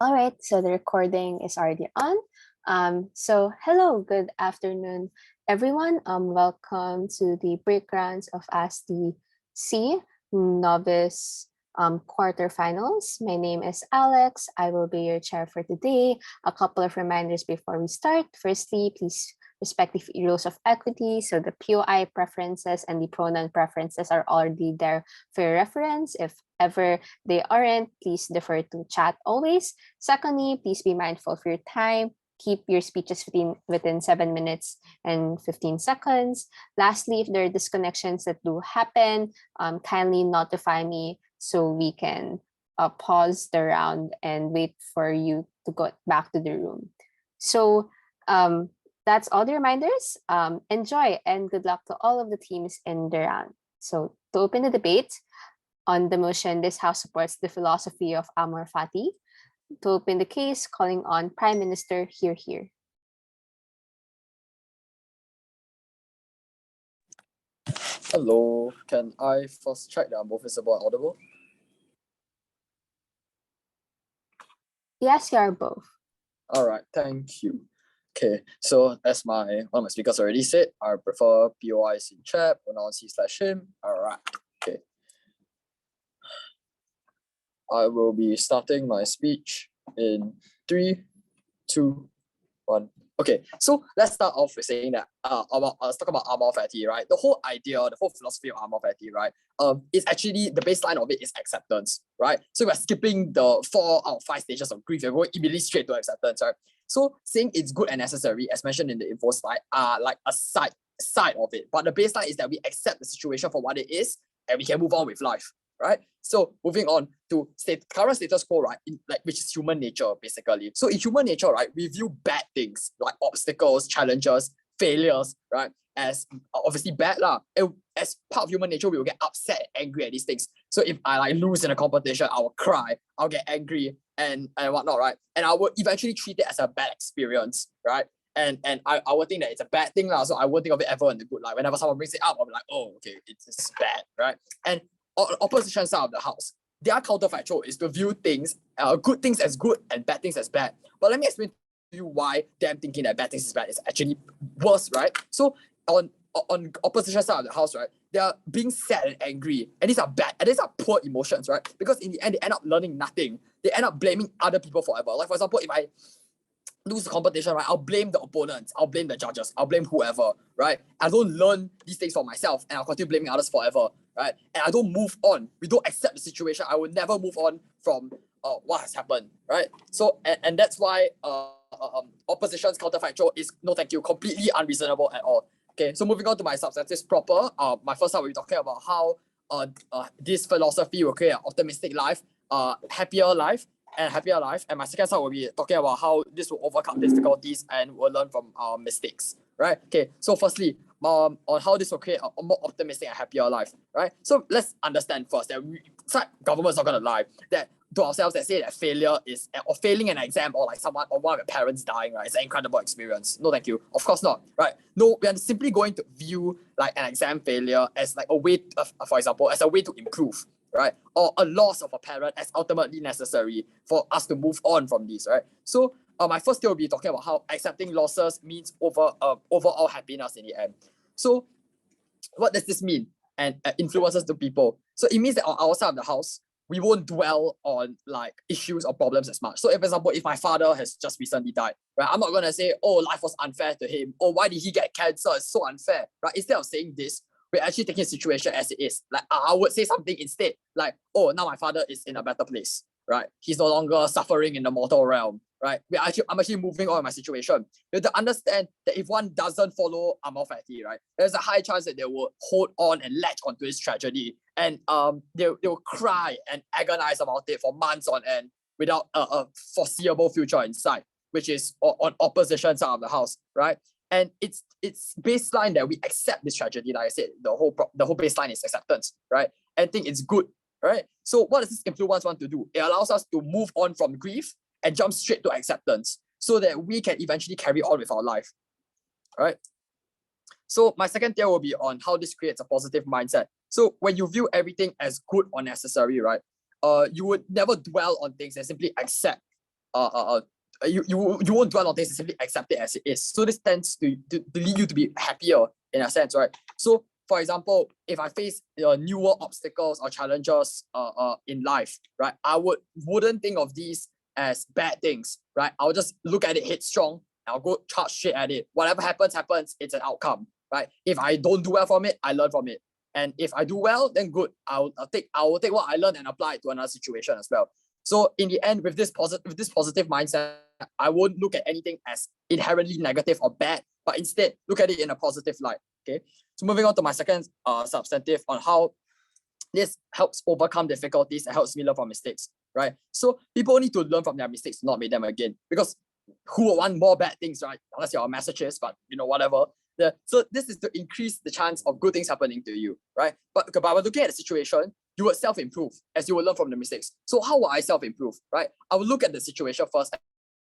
All right, so the recording is already on. So hello, good afternoon, everyone. Welcome to the breakgrounds of ASDC Novice quarterfinals. My name is Alex. I will be your chair for today. A couple of reminders before we start. Firstly, please respect the rules of equity. So the POI preferences and the pronoun preferences are already there for your reference. If ever they aren't, please defer to chat always. Secondly, please be mindful of your time. Keep your speeches within 7 minutes and 15 seconds. Lastly, if there are disconnections that do happen, kindly notify me so we can pause the round and wait for you to go back to the room. So that's all the reminders. Enjoy and good luck to all of the teams in the round. So to open the debate, on the motion, this House supports the philosophy of Amor Fati. To open the case, calling on Prime Minister here. Hello, can I first check that I'm both visible and audible? Yes, you are both. All right, thank you. Okay, so as one of my speakers already said, I prefer POIs in chat, pronouns he/him. All right, okay. I will be starting my speech in 3, 2, 1. Okay, so let's start off with saying that let's talk about Amor Fati, right? The whole idea, the whole philosophy of Amor Fati, right? Is actually the baseline of it is acceptance, right? So we're skipping the 4 out of 5 stages of grief. We're going immediately straight to acceptance, right? So saying it's good and necessary, as mentioned in the info slide, are like a side of it. But the baseline is that we accept the situation for what it is, and we can move on with life. Right, so moving on to current status quo, right, which is human nature basically. So in human nature, right, we view bad things like obstacles, challenges, failures, right, as obviously bad lah. And as part of human nature, we will get upset and angry at these things. So if I like lose in a competition, I will cry, I'll get angry and whatnot, right, and I will eventually treat it as a bad experience, right. And I would think that it's a bad thing lah. So I won't think of it ever in the good light. Whenever someone brings it up, I'll be like, oh, okay, it's bad, right. And opposition side of the house, their counterfactual is to view things, good things as good and bad things as bad. But let me explain to you why them thinking that bad things is bad is actually worse, right? So on opposition side of the house, right, they are being sad and angry, and these are bad, and these are poor emotions, right? Because in the end, they end up learning nothing. They end up blaming other people forever. Like for example, if I lose the competition, right, I'll blame the opponents, I'll blame the judges, I'll blame whoever, right? I don't learn these things for myself, and I'll continue blaming others forever, right? And I don't move on. We don't accept the situation. I will never move on from what has happened, right? So and that's why opposition's counterfactual is no thank you, completely unreasonable at all. Okay, so moving on to my substantive proper. My first time we'll be talking about how this philosophy will create an optimistic life, happier life. And my second side will be talking about how this will overcome difficulties and will learn from our mistakes, right? Okay, so firstly, on how this will create a more optimistic and happier life, right? So let's understand first that government's not gonna lie that to ourselves that say that failure is, or failing an exam, or like someone or one of your parents dying, right, it's an incredible experience. No thank you, of course not, right? No, we are simply going to view like an exam failure as like a way for example, as a way to improve, right? Or a loss of a parent as ultimately necessary for us to move on from this, right? So my first day will be talking about how accepting losses means overall happiness in the end. So what does this mean and influences to people? So it means that on our side of the house, we won't dwell on like issues or problems as much. So if, for example, if my father has just recently died, right, I'm not going to say, oh, life was unfair to him, or why did he get cancer, it's so unfair, right? Instead of saying this, we're actually taking the situation as it is. Like I would say something instead, like, oh, now my father is in a better place, right? He's no longer suffering in the mortal realm, right? I'm actually moving on in my situation. You have to understand that if one doesn't follow Amor Fati, right, there's a high chance that they will hold on and latch onto this tragedy, and they will cry and agonize about it for months on end without a foreseeable future in sight, which is on opposition side of the house, right? And it's baseline that we accept this tragedy. Like I said, the whole baseline is acceptance, right? And think it's good, right? So what does this influence want to do? It allows us to move on from grief and jump straight to acceptance so that we can eventually carry on with our life, right? So my second tier will be on how this creates a positive mindset. So when you view everything as good or necessary, right, you would never dwell on things and simply accept you won't dwell on things and simply accept it as it is. So this tends to lead you to be happier in a sense, right? So for example, if I face newer obstacles or challenges in life, right, I wouldn't think of these as bad things, right? I'll just look at it headstrong. I'll go charge straight at it. Whatever happens, it's an outcome, right? If I don't do well from it, I learn from it. And if I do well, then good. I will take what I learned and apply it to another situation as well. So in the end, with this positive mindset, I won't look at anything as inherently negative or bad, but instead look at it in a positive light. Okay. So moving on to my second substantive on how this helps overcome difficulties and helps me learn from mistakes. Right. So people need to learn from their mistakes, not make them again. Because who would want more bad things, right? Unless you're a masochist, but whatever. So this is to increase the chance of good things happening to you, right? But by looking at the situation, you would self-improve as you will learn from the mistakes. So how will I self-improve, right? I will look at the situation first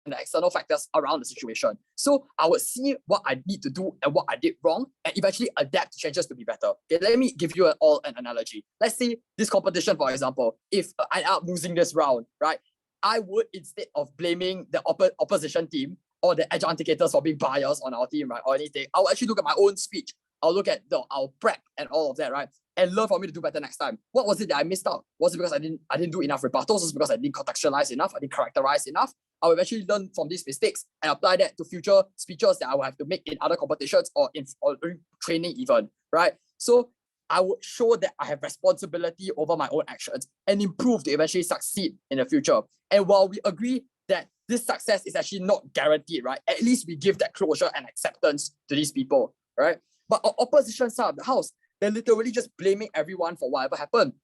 and the external factors around the situation. So I would see what I need to do and what I did wrong and eventually adapt to changes to be better. Okay, let me give you an analogy. Let's say this competition, for example, if I end up losing this round, right? I would, instead of blaming the opposition team or the adjudicators for being biased on our team, right, or anything, I'll actually look at my own speech. I'll look at our prep and all of that, right, and learn for me to do better next time. What was it that I missed out? Was it because I didn't do enough rebuttals? Was it because I didn't contextualize enough? I didn't characterize enough? I will eventually learn from these mistakes and apply that to future speeches that I will have to make in other competitions or in training even, right? So I would show that I have responsibility over my own actions and improve to eventually succeed in the future. And while we agree that this success is actually not guaranteed, right? At least we give that closure and acceptance to these people, right? But our opposition side of the house, they're literally just blaming everyone for whatever happened.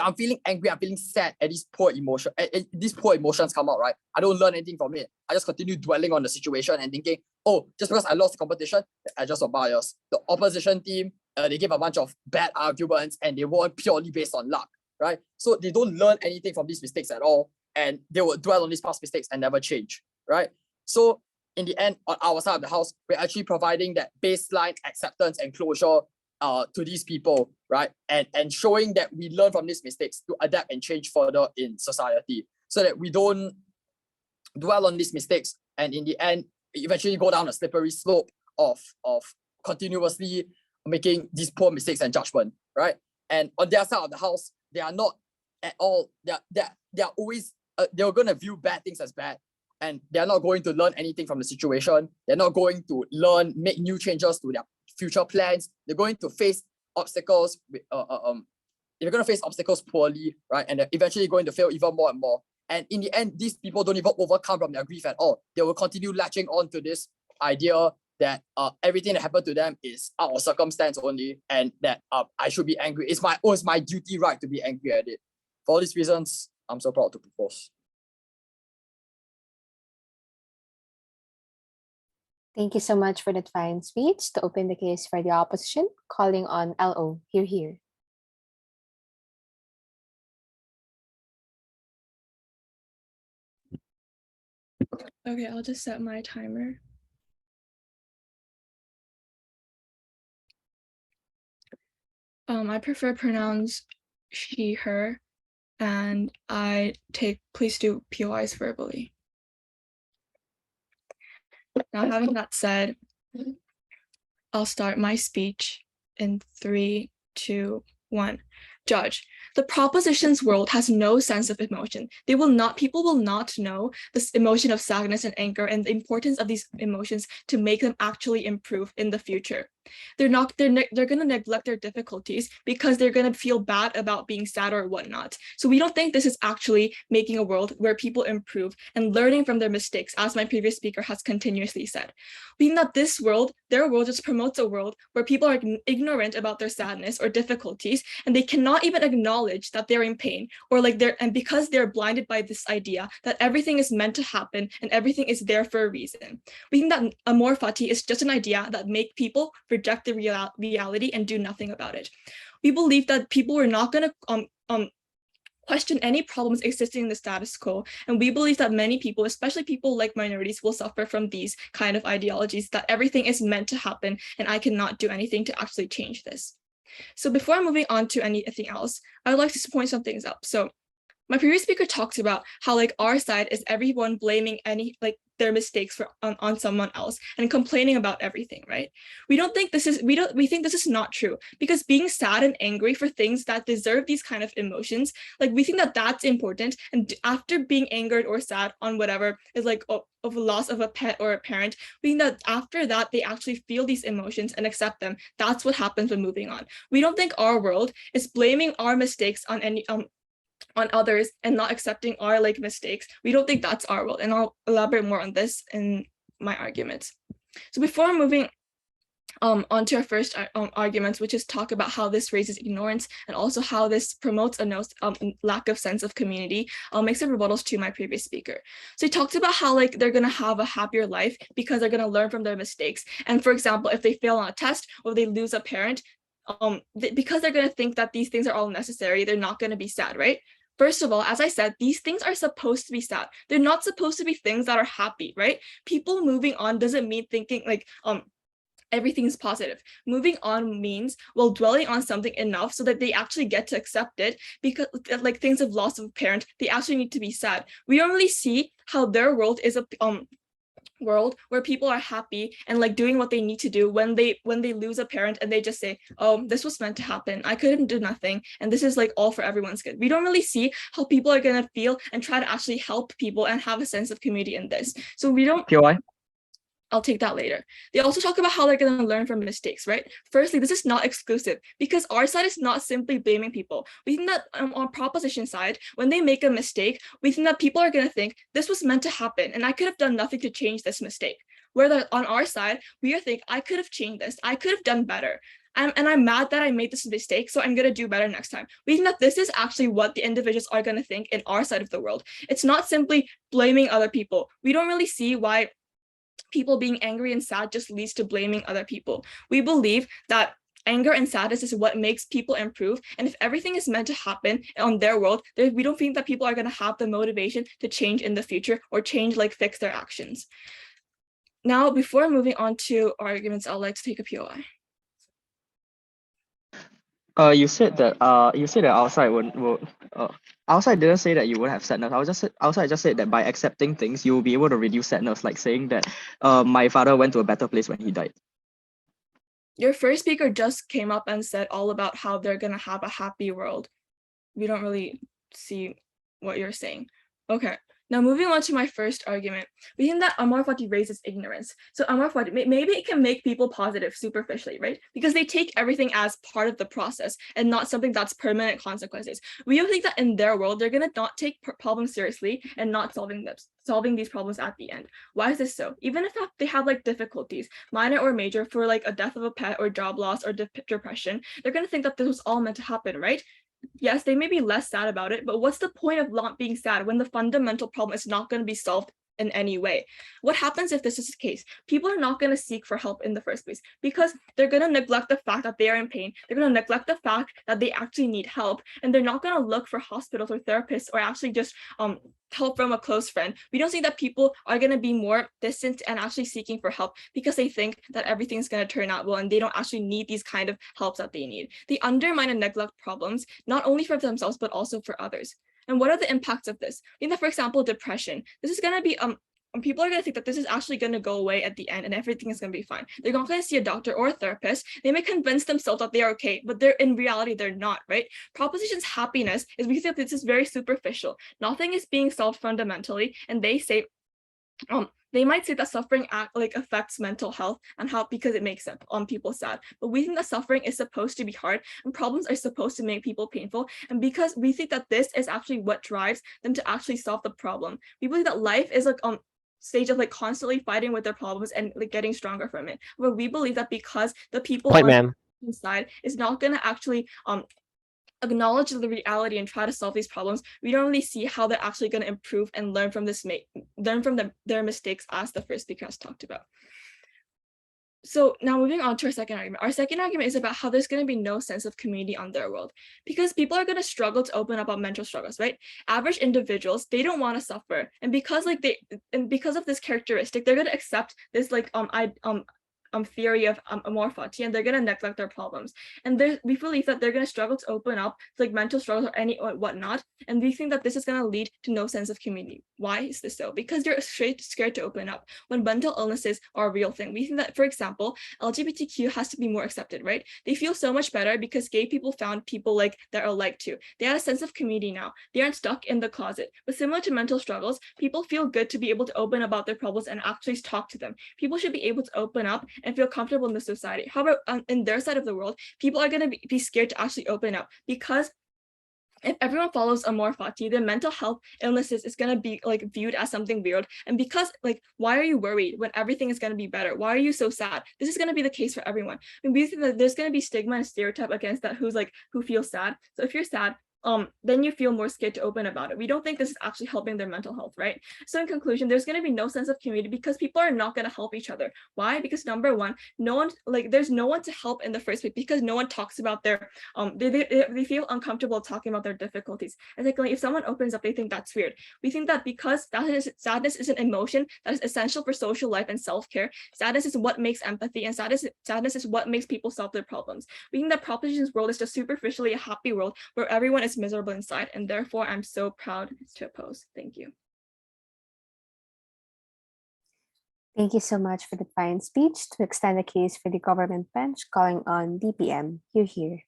I'm feeling angry, I'm feeling sad at these poor emotions. These poor emotions come out, right? I don't learn anything from it. I just continue dwelling on the situation and thinking, oh, just because I lost the competition, I just got biased. The opposition team, they gave a bunch of bad arguments and they won purely based on luck, right? So they don't learn anything from these mistakes at all. And they will dwell on these past mistakes and never change, right? So in the end, on our side of the house, we're actually providing that baseline acceptance and closure to these people, right? And showing that we learn from these mistakes to adapt and change further in society so that we don't dwell on these mistakes and in the end, eventually go down a slippery slope of continuously making these poor mistakes and judgment, right? And on their side of the house, they are not at all, they're always, they're going to view bad things as bad. And they're not going to learn anything from the situation. They're not going to make new changes to their future plans. They're going to face obstacles. They're going to face obstacles poorly, right? And they're eventually going to fail even more and more. And in the end, these people don't even overcome from their grief at all. They will continue latching on to this idea that everything that happened to them is out of circumstance only, and that I should be angry. It's my duty, right, to be angry at it. For all these reasons, I'm so proud to propose. Thank you so much for that fine speech to open the case for the opposition, calling on LO. Hear, hear. Okay, I'll just set my timer. I prefer pronouns she, her, and I take please do POIs verbally. Now, having that said, I'll start my speech in 3, 2, 1. Judge, the proposition's world has no sense of emotion. People will not know this emotion of sadness and anger and the importance of these emotions to make them actually improve in the future. They're going to neglect their difficulties because they're going to feel bad about being sad or whatnot. So we don't think this is actually making a world where people improve and learning from their mistakes, as my previous speaker has continuously said. We think that their world just promotes a world where people are ignorant about their sadness or difficulties, and they cannot even acknowledge that they're in pain, or because they're blinded by this idea that everything is meant to happen and everything is there for a reason. We think that Amor Fati is just an idea that make people reject the reality and do nothing about it. We believe that people are not going to question any problems existing in the status quo, and we believe that many people, especially people like minorities, will suffer from these kind of ideologies that everything is meant to happen and I cannot do anything to actually change this. So before moving on to anything else, I would like to point some things out. So my previous speaker talks about how like our side is everyone blaming any like their mistakes on someone else and complaining about everything, right? We think this is not true, because being sad and angry for things that deserve these kind of emotions, like we think that that's important. And after being angered or sad on whatever is like of a loss of a pet or a parent, we think that after that they actually feel these emotions and accept them. That's what happens when moving on. We don't think our world is blaming our mistakes on any on others and not accepting our like mistakes. We don't think that's our world, and I'll elaborate more on this in my arguments. So before moving onto our first arguments, which is talk about how this raises ignorance and also how this promotes a lack of sense of community, I'll make some rebuttals to my previous speaker. So he talked about how like they're gonna have a happier life because they're gonna learn from their mistakes. And for example, if they fail on a test or they lose a parent, because they're gonna think that these things are all necessary, they're not gonna be sad, right? First of all, as I said, these things are supposed to be sad. They're not supposed to be things that are happy, right? People moving on doesn't mean thinking like everything's positive. Moving on means, well, dwelling on something enough so that they actually get to accept it, because like things of loss of a parent, they actually need to be sad. We don't really see how their world is a world where people are happy and like doing what they need to do when they lose a parent, and they just say, oh, this was meant to happen, I couldn't do nothing, and this is like all for everyone's good. We don't really see how people are gonna feel and try to actually help people and have a sense of community in this. So we don't. POI? I'll take that later. They also talk about how they're going to learn from mistakes, right? Firstly, this is not exclusive, because our side is not simply blaming people. We think that on proposition side, when they make a mistake, we think that people are going to think this was meant to happen and I could have done nothing to change this mistake. Whereas on our side, we are thinking, I could have changed this, I could have done better. And I'm mad that I made this mistake, so I'm going to do better next time. We think that this is actually what the individuals are going to think in our side of the world. It's not simply blaming other people. We don't really see why people being angry and sad just leads to blaming other people. We believe that anger and sadness is what makes people improve. And if everything is meant to happen on their world, we don't think that people are going to have the motivation to change in the future or change, like fix their actions. Now, before moving on to arguments, I'd like to take a POI. You said that outside didn't say that you would have sadness. Outside just said that by accepting things you will be able to reduce sadness, like saying that my father went to a better place when he died. Your first speaker just came up and said all about how they're gonna have a happy world. We don't really see what you're saying. Okay. Now, moving on to my first argument, we think that Amor Fati raises ignorance. So Amor Fati, maybe it can make people positive superficially, right? Because they take everything as part of the process and not something that's permanent consequences. We don't think that in their world, they're going to not take problems seriously and not solving these problems at the end. Why is this so? Even if they have like difficulties, minor or major, for like a death of a pet or job loss or depression, they're going to think that this was all meant to happen, right? Yes, they may be less sad about it, but what's the point of not being sad when the fundamental problem is not going to be solved in any way? What happens if this is the case? People are not going to seek for help in the first place because they're going to neglect the fact that they are in pain. They're going to neglect the fact that they actually need help, and they're not going to look for hospitals or therapists or actually just help from a close friend. We don't think that people are going to be more distant and actually seeking for help because they think that everything's going to turn out well and they don't actually need these kind of helps that they need. They undermine and neglect problems, not only for themselves, but also for others. And what are the impacts of this? In the, for example, depression, this is going to be people are going to think that this is actually going to go away at the end and everything is going to be fine. They're not going to see a doctor or a therapist. They may convince themselves that they are okay, but in reality, they're not, right? Proposition's happiness is because this is very superficial. Nothing is being solved fundamentally. And they say, they might say that suffering affects mental health and how, because it makes people sad. But we think that suffering is supposed to be hard and problems are supposed to make people painful. And because we think that this is actually what drives them to actually solve the problem. We believe that life is like stage of like constantly fighting with their problems and like getting stronger from it. But we believe that because the people on the side is not going to actually acknowledge the reality and try to solve these problems, we don't really see how they're actually going to improve and learn from their mistakes, as the first speaker has talked about. So now moving on to our second argument. Our second argument is about how there's going to be no sense of community on their world because people are going to struggle to open up about mental struggles, right? Average individuals, they don't want to suffer. And because of this characteristic, they're going to accept this theory of Amor Fati, and they're going to neglect their problems. And we believe that they're going to struggle to open up to like mental struggles or any or whatnot. And we think that this is going to lead to no sense of community. Why is this so? Because they're scared to open up when mental illnesses are a real thing. We think that, for example, LGBTQ has to be more accepted, right? They feel so much better because gay people found people like that are like too. They had a sense of community now. They aren't stuck in the closet. But similar to mental struggles, people feel good to be able to open about their problems and actually talk to them. People should be able to open up and feel comfortable in the society. However, in their side of the world, people are going to be scared to actually open up because if everyone follows Amor Fati, then mental health illnesses is going to be like viewed as something weird. And because like, why are you worried when everything is going to be better? Why are you so sad? This is going to be the case for everyone. I mean, we think that there's going to be stigma and stereotype against that who feels sad. So if you're sad, then you feel more scared to open about it. We don't think this is actually helping their mental health, right? So in conclusion, there's going to be no sense of community because people are not going to help each other. Why? Because number one, there's no one to help in the first place because no one talks about their they feel uncomfortable talking about their difficulties. And secondly, if someone opens up, they think that's weird. We think that because sadness is an emotion that is essential for social life and self-care. Sadness is what makes empathy, and sadness is what makes people solve their problems. We think that Proposition's world is just superficially a happy world where everyone is miserable inside, and therefore I'm so proud to oppose. Thank you. Thank you so much for the fine speech to extend the case for the government bench calling on DPM. You're here.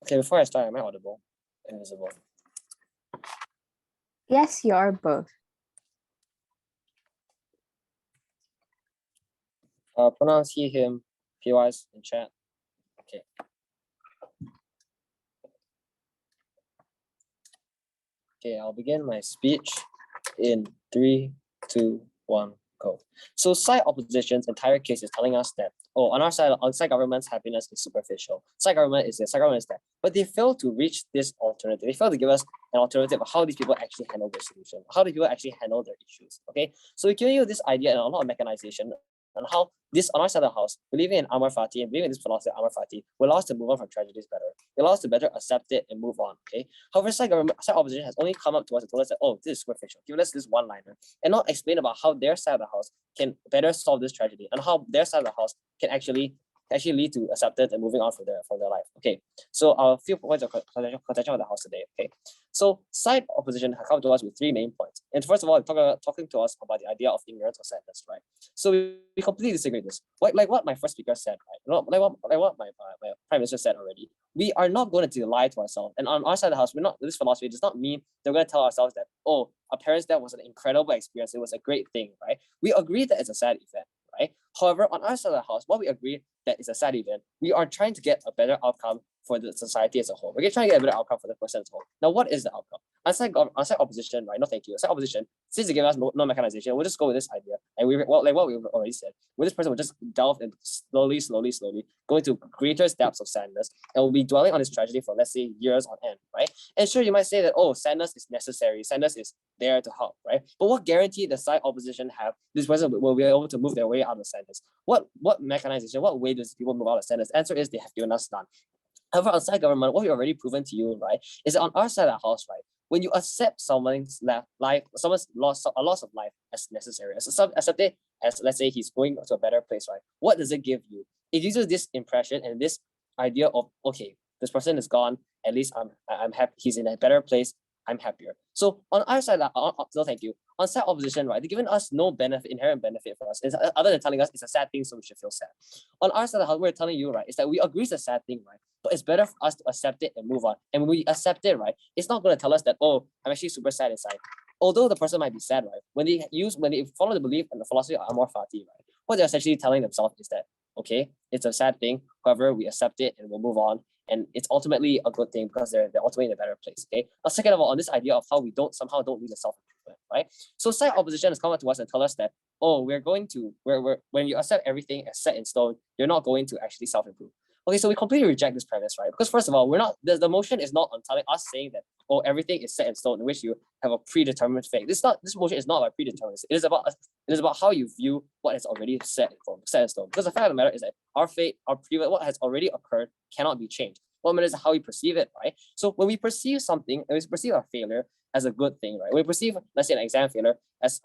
Okay, before I start, am I audible? Invisible. Yes, you are both. Pronounce he, him, PYs in chat. Okay. Okay, I'll begin my speech in 3, 2, 1, go. So side opposition's entire case is telling us that, on our side, government's happiness is superficial. Side government is this, side government is that. But they fail to reach this alternative. They fail to give us an alternative of how these people actually handle their solution, how do people actually handle their issues. Okay, so we're giving you this idea and a lot of mechanization on how this, on our side of the house, believing in Amor Fati and believing in this philosophy of Amor Fati will allow us to move on from tragedies better. It allows us to better accept it and move on. Okay. However, side opposition has only come up to us and told us that, this is superficial. Give us this one-liner and not explain about how their side of the house can better solve this tragedy and how their side of the house can actually lead to acceptance and moving on from their life. Okay. So a few points of contention of the house today. Okay. So side opposition has come to us with 3 main points. And first of all, talking to us about the idea of ignorance or sadness, right? So we completely disagree with this. Like what my first speaker said, right? Like what my prime minister said already. We are not going to lie to ourselves. And on our side of the house, this philosophy does not mean that we're going to tell ourselves that, our parents' death was an incredible experience. It was a great thing, right? We agree that it's a sad event, right? However, on our side of the house, what we agree that is a sad event, we are trying to get a better outcome for the society as a whole. We're trying to get a better outcome for the person as a whole. Now, what is the outcome? Outside opposition, right? No, thank you. Outside opposition, since they give us no mechanization, we'll just go with this idea. And like what we've already said, where this person will just delve and slowly go into greater depths of sadness and will be dwelling on this tragedy for, let's say, years on end, right? And sure, you might say that, sadness is necessary. Sadness is there to help, right? But what guarantee does side opposition have this person will be able to move their way out of sadness? What mechanization, what way does people move out of sadness? Answer is they have given us none. However, on side government, what we've already proven to you, right, is that on our side of the house, right, when you accept someone's loss of life as necessary, accept it as, let's say, he's going to a better place, right? What does it give you? It gives you this impression and this idea of, okay, this person is gone. At least I'm happy. He's in a better place. I'm happier. So on our side, no, thank you. On side opposition, right, they're giving us no inherent benefit for us, other than telling us it's a sad thing, so we should feel sad. On our side, how we're telling you, right, is that we agree it's a sad thing, right, but it's better for us to accept it and move on. And when we accept it, right, it's not going to tell us that, I'm actually super sad inside. Although the person might be sad, right, when they follow the belief and the philosophy of Amor Fati, right, what they're essentially telling themselves is that, okay, it's a sad thing. However, we accept it and we'll move on. And it's ultimately a good thing because they're ultimately in a better place. Okay. Now, second of all, on this idea of how we don't need a self-improvement, right? So side opposition has come up to us and tell us that, when you accept everything as set in stone, you're not going to actually self-improve. Okay, so we completely reject this premise, right? Because first of all, we're not, the motion is not on telling us saying that, oh, everything is set in stone in which you have a predetermined fate. This motion is not about predetermined. It is about how you view what is already set in stone. Because the fact of the matter is that our fate, what has already occurred cannot be changed. What matters is how we perceive it, right? So when we perceive something, when we perceive a failure as a good thing, right? When we perceive, let's say, an exam failure as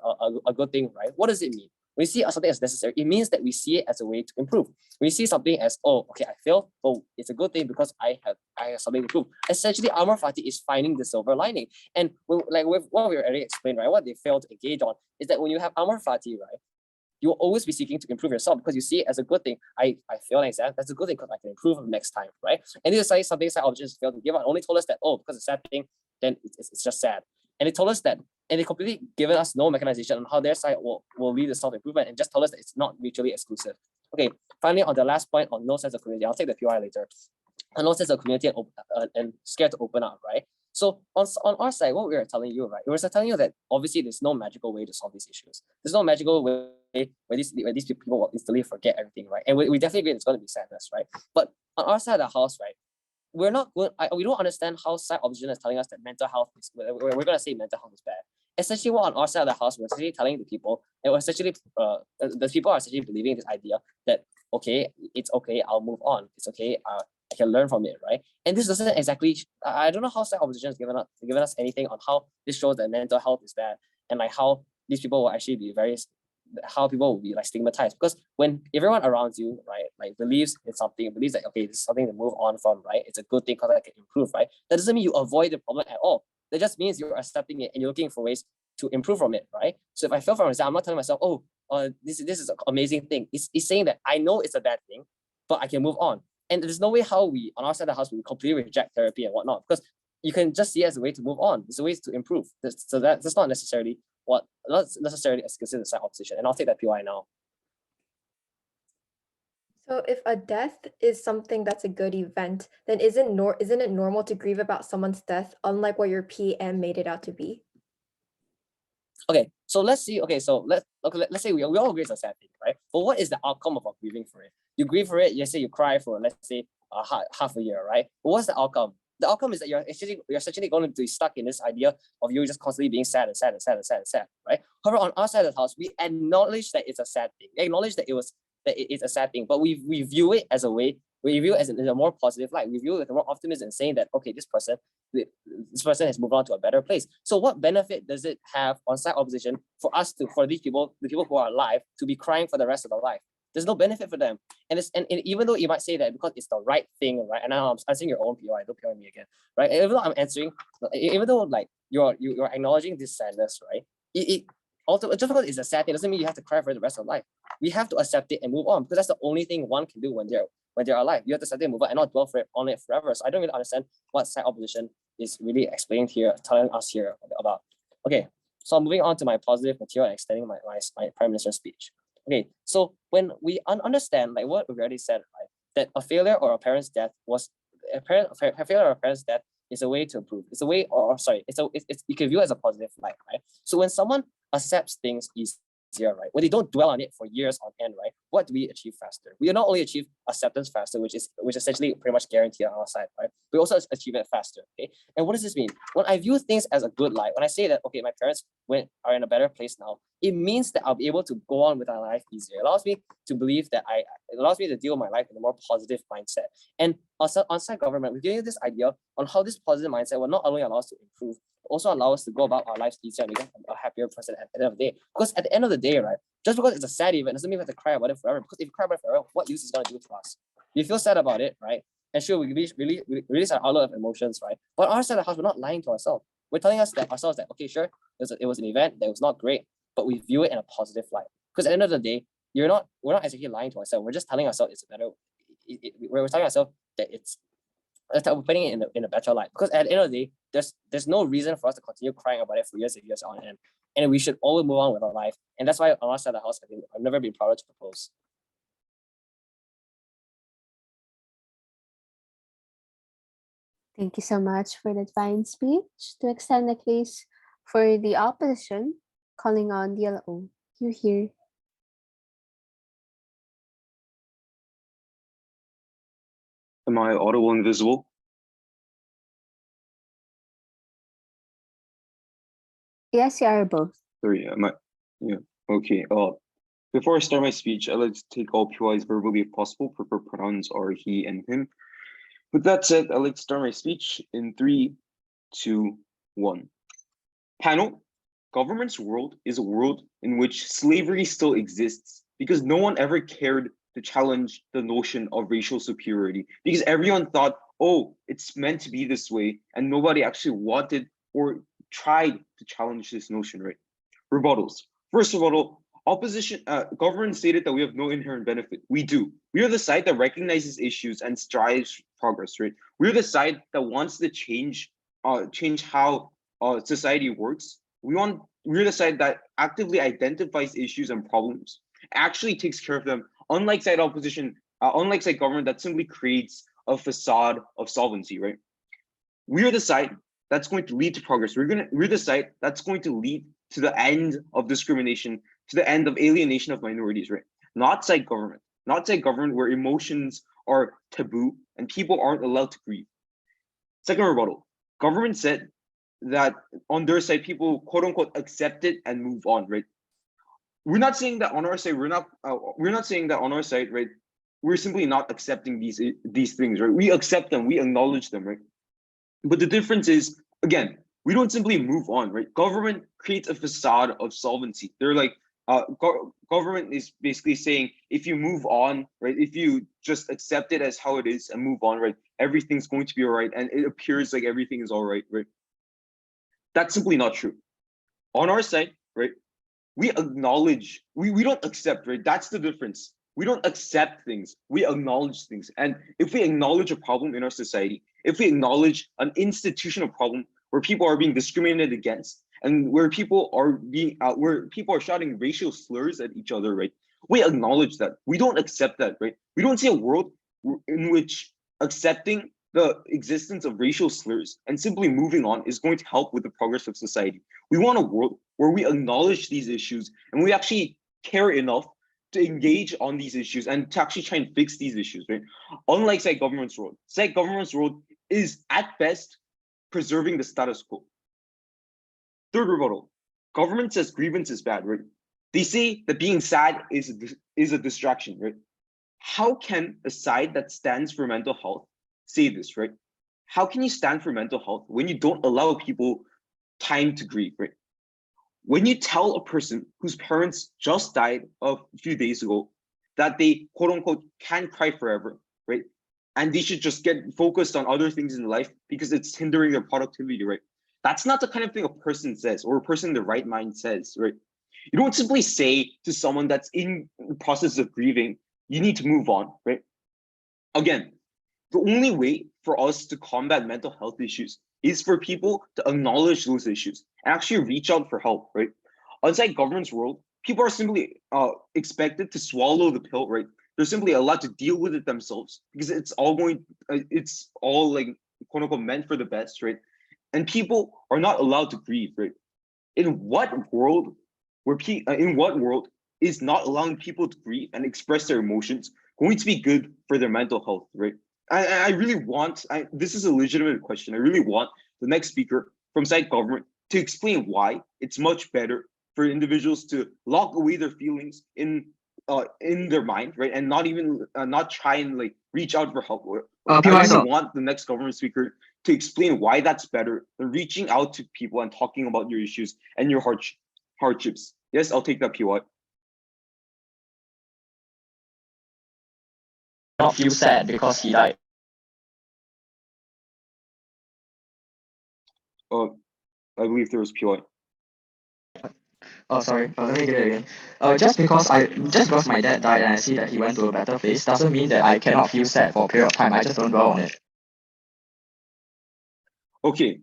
a good thing, right? What does it mean? When we see something as necessary, it means that we see it as a way to improve. When we see something as, oh, okay, I failed, oh, it's a good thing because I have something to prove. Essentially, Amor Fati is finding the silver lining. And with what we already explained, right, what they fail to engage on is that when you have Amor Fati, right, you will always be seeking to improve yourself because you see it as a good thing. I failed an exam, that's a good thing because I can improve next time, right? And this is something side objects failed to give out. Only told us that, oh, because it's a sad thing, then it's just sad. And they told us that, and they completely given us no mechanization on how their side will lead to self-improvement and just told us that it's not mutually exclusive. Okay, finally, on the last point on no sense of community, I'll take the PY later. And no sense of community and scared to open up, right? So on our side, what we were telling you, right, we were telling you that obviously there's no magical way to solve these issues. There's no magical way where these people will instantly forget everything, right? And we definitely agree it's going to be sadness, right? But on our side of the house, right, we're not good. We don't understand how side opposition is telling us that mental health is. We're going to say mental health is bad. Essentially, what on our side of the house, we're essentially telling the people, and we're essentially the people are essentially believing this idea that okay, it's okay, I'll move on. It's okay, I can learn from it, right? And this doesn't exactly. I don't know how side opposition has given us anything on how this shows that mental health is bad and like how these people will actually be how people will be like stigmatized, because when everyone around you, right, like believes in something, believes that okay, this is something to move on from, right, it's a good thing because I can improve, right, that doesn't mean you avoid the problem at all. That just means you're accepting it and you're looking for ways to improve from it, right? So if I fail from an exam, I'm not telling myself, oh, this is an amazing thing. It's saying that I know it's a bad thing, but I can move on. And there's no way how we on our side of the house we completely reject therapy and whatnot, because you can just see it as a way to move on. There's a way to improve. So that's not necessarily as considered side opposition. And I'll take that PY now. So if a death is something that's a good event, then isn't it normal to grieve about someone's death, unlike what your PM made it out to be? Okay, so let's see. Okay, so let's say we all agree it's a sad thing, right? But what is the outcome of grieving for it? You grieve for it. You say you cry for, let's say, half a year, right? But what's the outcome? The outcome is that you're essentially going to be stuck in this idea of you just constantly being sad and sad and sad and sad and sad, right? However, on our side of the house, we acknowledge that it's a sad thing. We acknowledge that it's a sad thing, but we view it as a way. We view it as in a more positive light. We view it with more optimism, saying that okay, this person has moved on to a better place. So what benefit does it have on side opposition for these people, the people who are alive, to be crying for the rest of their life? There's no benefit for them. And even though you might say that because it's the right thing, right? And now I'm answering your own POI, don't POI me again, right? And even though I'm answering, even though like you're acknowledging this sadness, right? Also, just because it's a sad thing doesn't mean you have to cry for the rest of life. We have to accept it and move on, because that's the only thing one can do when they're alive. You have to accept it and move on and not dwell on it forever. So I don't really understand what side opposition is really explaining here, telling us here about. Okay, so I'm moving on to my positive material and extending my Prime Minister's speech. Okay, so when we understand like what we already said, right, that a failure or a parent's death is a way to improve. It's a way, you can view it as a positive light, right? So when someone accepts things easier, right, when they don't dwell on it for years on end, right, what do we achieve faster? We not only achieve acceptance faster, which essentially pretty much guaranteed on our side, right? We also achieve it faster. Okay, and what does this mean? When I view things as a good light, when I say that okay, my parents are in a better place now, it means that I'll be able to go on with my life easier. It allows me to believe that it allows me to deal with my life in a more positive mindset. And also on-site government, we're giving you this idea on how this positive mindset will not only allow us to improve, but also allow us to go about our lives easier and become a happier person at the end of the day. Because at the end of the day, right, just because it's a sad event doesn't mean we have to cry about it forever. Because if you cry about it forever, what use is it going to do to us? You feel sad about it, right? And sure, we release our outlet of emotions, right? But on our side of the house, we're not lying to ourselves. We're telling ourselves that okay, sure, it was an event that was not great, but we view it in a positive light. Because at the end of the day, we're not actually lying to ourselves. We're just telling ourselves it's a better. We're telling ourselves that we're putting it in a better light. Because at the end of the day, there's no reason for us to continue crying about it for years and years on end. And we should always move on with our life. And that's why on our side of the house, I've never been prouder to propose. Thank you so much for that fine speech. To extend the case for the opposition, calling on the LO. You hear. Am I audible and visible? Yes, you are both. Sorry, yeah, okay. Before I start my speech, I'd like to take all PYs verbally if possible. Prefer pronouns are he and him. With that said, I'd like to start my speech in 3, 2, 1. Panel, government's world is a world in which slavery still exists because no one ever cared to challenge the notion of racial superiority because everyone thought, oh, it's meant to be this way, and nobody actually wanted or tried to challenge this notion, right? Rebuttals. First rebuttal, government stated that we have no inherent benefit. We do. We are the side that recognizes issues and strives for progress, right? We're the side that wants to change how society works. We're the side that actively identifies issues and problems, actually takes care of them, unlike side opposition, unlike side government that simply creates a facade of solvency, right? We're the side that's going to lead to progress. We're the side that's going to lead to the end of discrimination, to the end of alienation of minorities, right? Not side government where emotions are taboo and people aren't allowed to grieve. Second rebuttal, government said that on their side, people quote unquote accept it and move on, right? We're not saying that on our side, we're not saying that on our side, right? We're simply not accepting these things, right? We accept them, we acknowledge them, right? But the difference is, again, we don't simply move on, right? Government creates a facade of solvency. They're like, government is basically saying, if you move on, right? If you just accept it as how it is and move on, right? Everything's going to be all right. And it appears like everything is all right, right? That's simply not true. On our side, right? We acknowledge, we don't accept, right? That's the difference. We don't accept things, we acknowledge things. And if we acknowledge a problem in our society, if we acknowledge an institutional problem where people are being discriminated against and where people are shouting racial slurs at each other, right? We acknowledge that. We don't accept that, right? We don't see a world in which accepting the existence of racial slurs and simply moving on is going to help with the progress of society. We want a world where we acknowledge these issues and we actually care enough to engage on these issues and to actually try and fix these issues, right? Unlike state government's role. State government's role is at best preserving the status quo. Third rebuttal, government says grievance is bad, right? They say that being sad is a distraction, right? How can a side that stands for mental health say this, right? How can you stand for mental health when you don't allow people time to grieve, right? When you tell a person whose parents just died a few days ago that they quote unquote can't cry forever, right? And they should just get focused on other things in life because it's hindering their productivity, right? That's not the kind of thing a person says or a person in the right mind says, right? You don't simply say to someone that's in the process of grieving, you need to move on, right? Again, the only way for us to combat mental health issues is for people to acknowledge those issues and actually reach out for help, right? Outside government's world, people are simply expected to swallow the pill, right? They're simply allowed to deal with it themselves because it's all like quote unquote meant for the best, right? And people are not allowed to grieve, right? In what world is not allowing people to grieve and express their emotions going to be good for their mental health, right? I really want, this is a legitimate question. I really want the next speaker from side government to explain why it's much better for individuals to lock away their feelings in their mind, right? And not try and like reach out for help. I really want the next government speaker to explain why that's better than reaching out to people and talking about your issues and your hardships. Yes, I'll take that, PY. Not feel sad because he died. I believe there was PY. Oh, sorry. Let me get it again. Just because my dad died and I see that he went to a better place doesn't mean that I cannot feel sad for a period of time. I just don't dwell on it. Okay,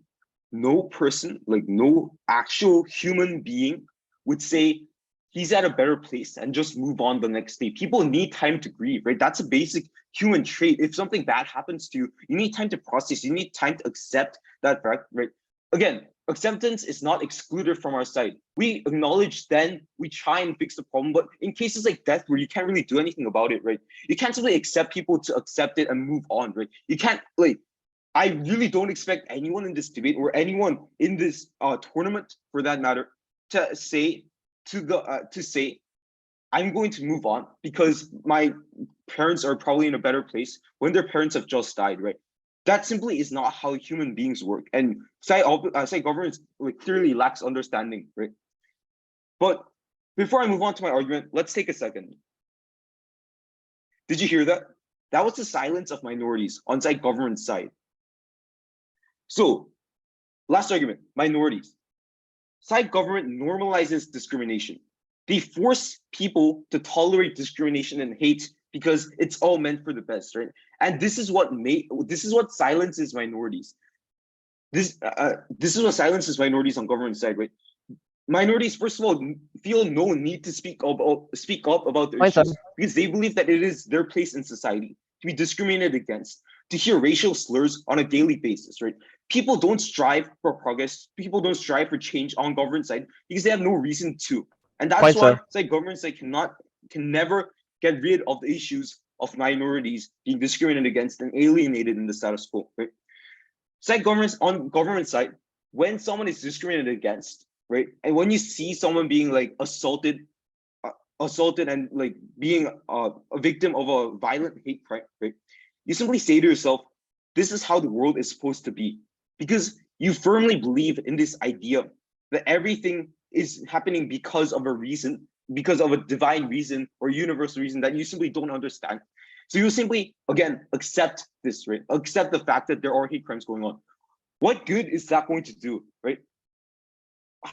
no person, like no actual human being would say he's at a better place and just move on the next day. People need time to grieve, right? That's a basic human trait. If something bad happens to you, you need time to process, you need time to accept that fact, right? Again, acceptance is not excluded from our side. We acknowledge, then we try and fix the problem. But in cases like death, where you can't really do anything about it, right? You can't simply accept people to accept it and move on, right? You can't, like, I really don't expect anyone in this debate or anyone in this tournament, for that matter, to say I'm going to move on because my parents are probably in a better place when their parents have just died, right? That simply is not how human beings work, and side government clearly lacks understanding, right? But before I move on to my argument, let's take a second. Did you hear that? That was the silence of minorities on side government's side. So, last argument, minorities. Side government normalizes discrimination. They force people to tolerate discrimination and hate because it's all meant for the best, right? And this is what silences minorities. This is what silences minorities on government side, right? Minorities, first of all, feel no need to speak up about their issues because they believe that it is their place in society to be discriminated against, to hear racial slurs on a daily basis, right? People don't strive for progress. People don't strive for change on government side because they have no reason to. And that's why government side can never get rid of the issues of minorities being discriminated against and alienated in the status quo, right? Side governments on government side, when someone is discriminated against, right, and when you see someone being like assaulted and like being a victim of a violent hate crime, right, you simply say to yourself, this is how the world is supposed to be, because you firmly believe in this idea that everything is happening because of a reason, because of a divine reason or universal reason that you simply don't understand. So you simply, again, accept this, right? Accept the fact that there are hate crimes going on. What good is that going to do, right?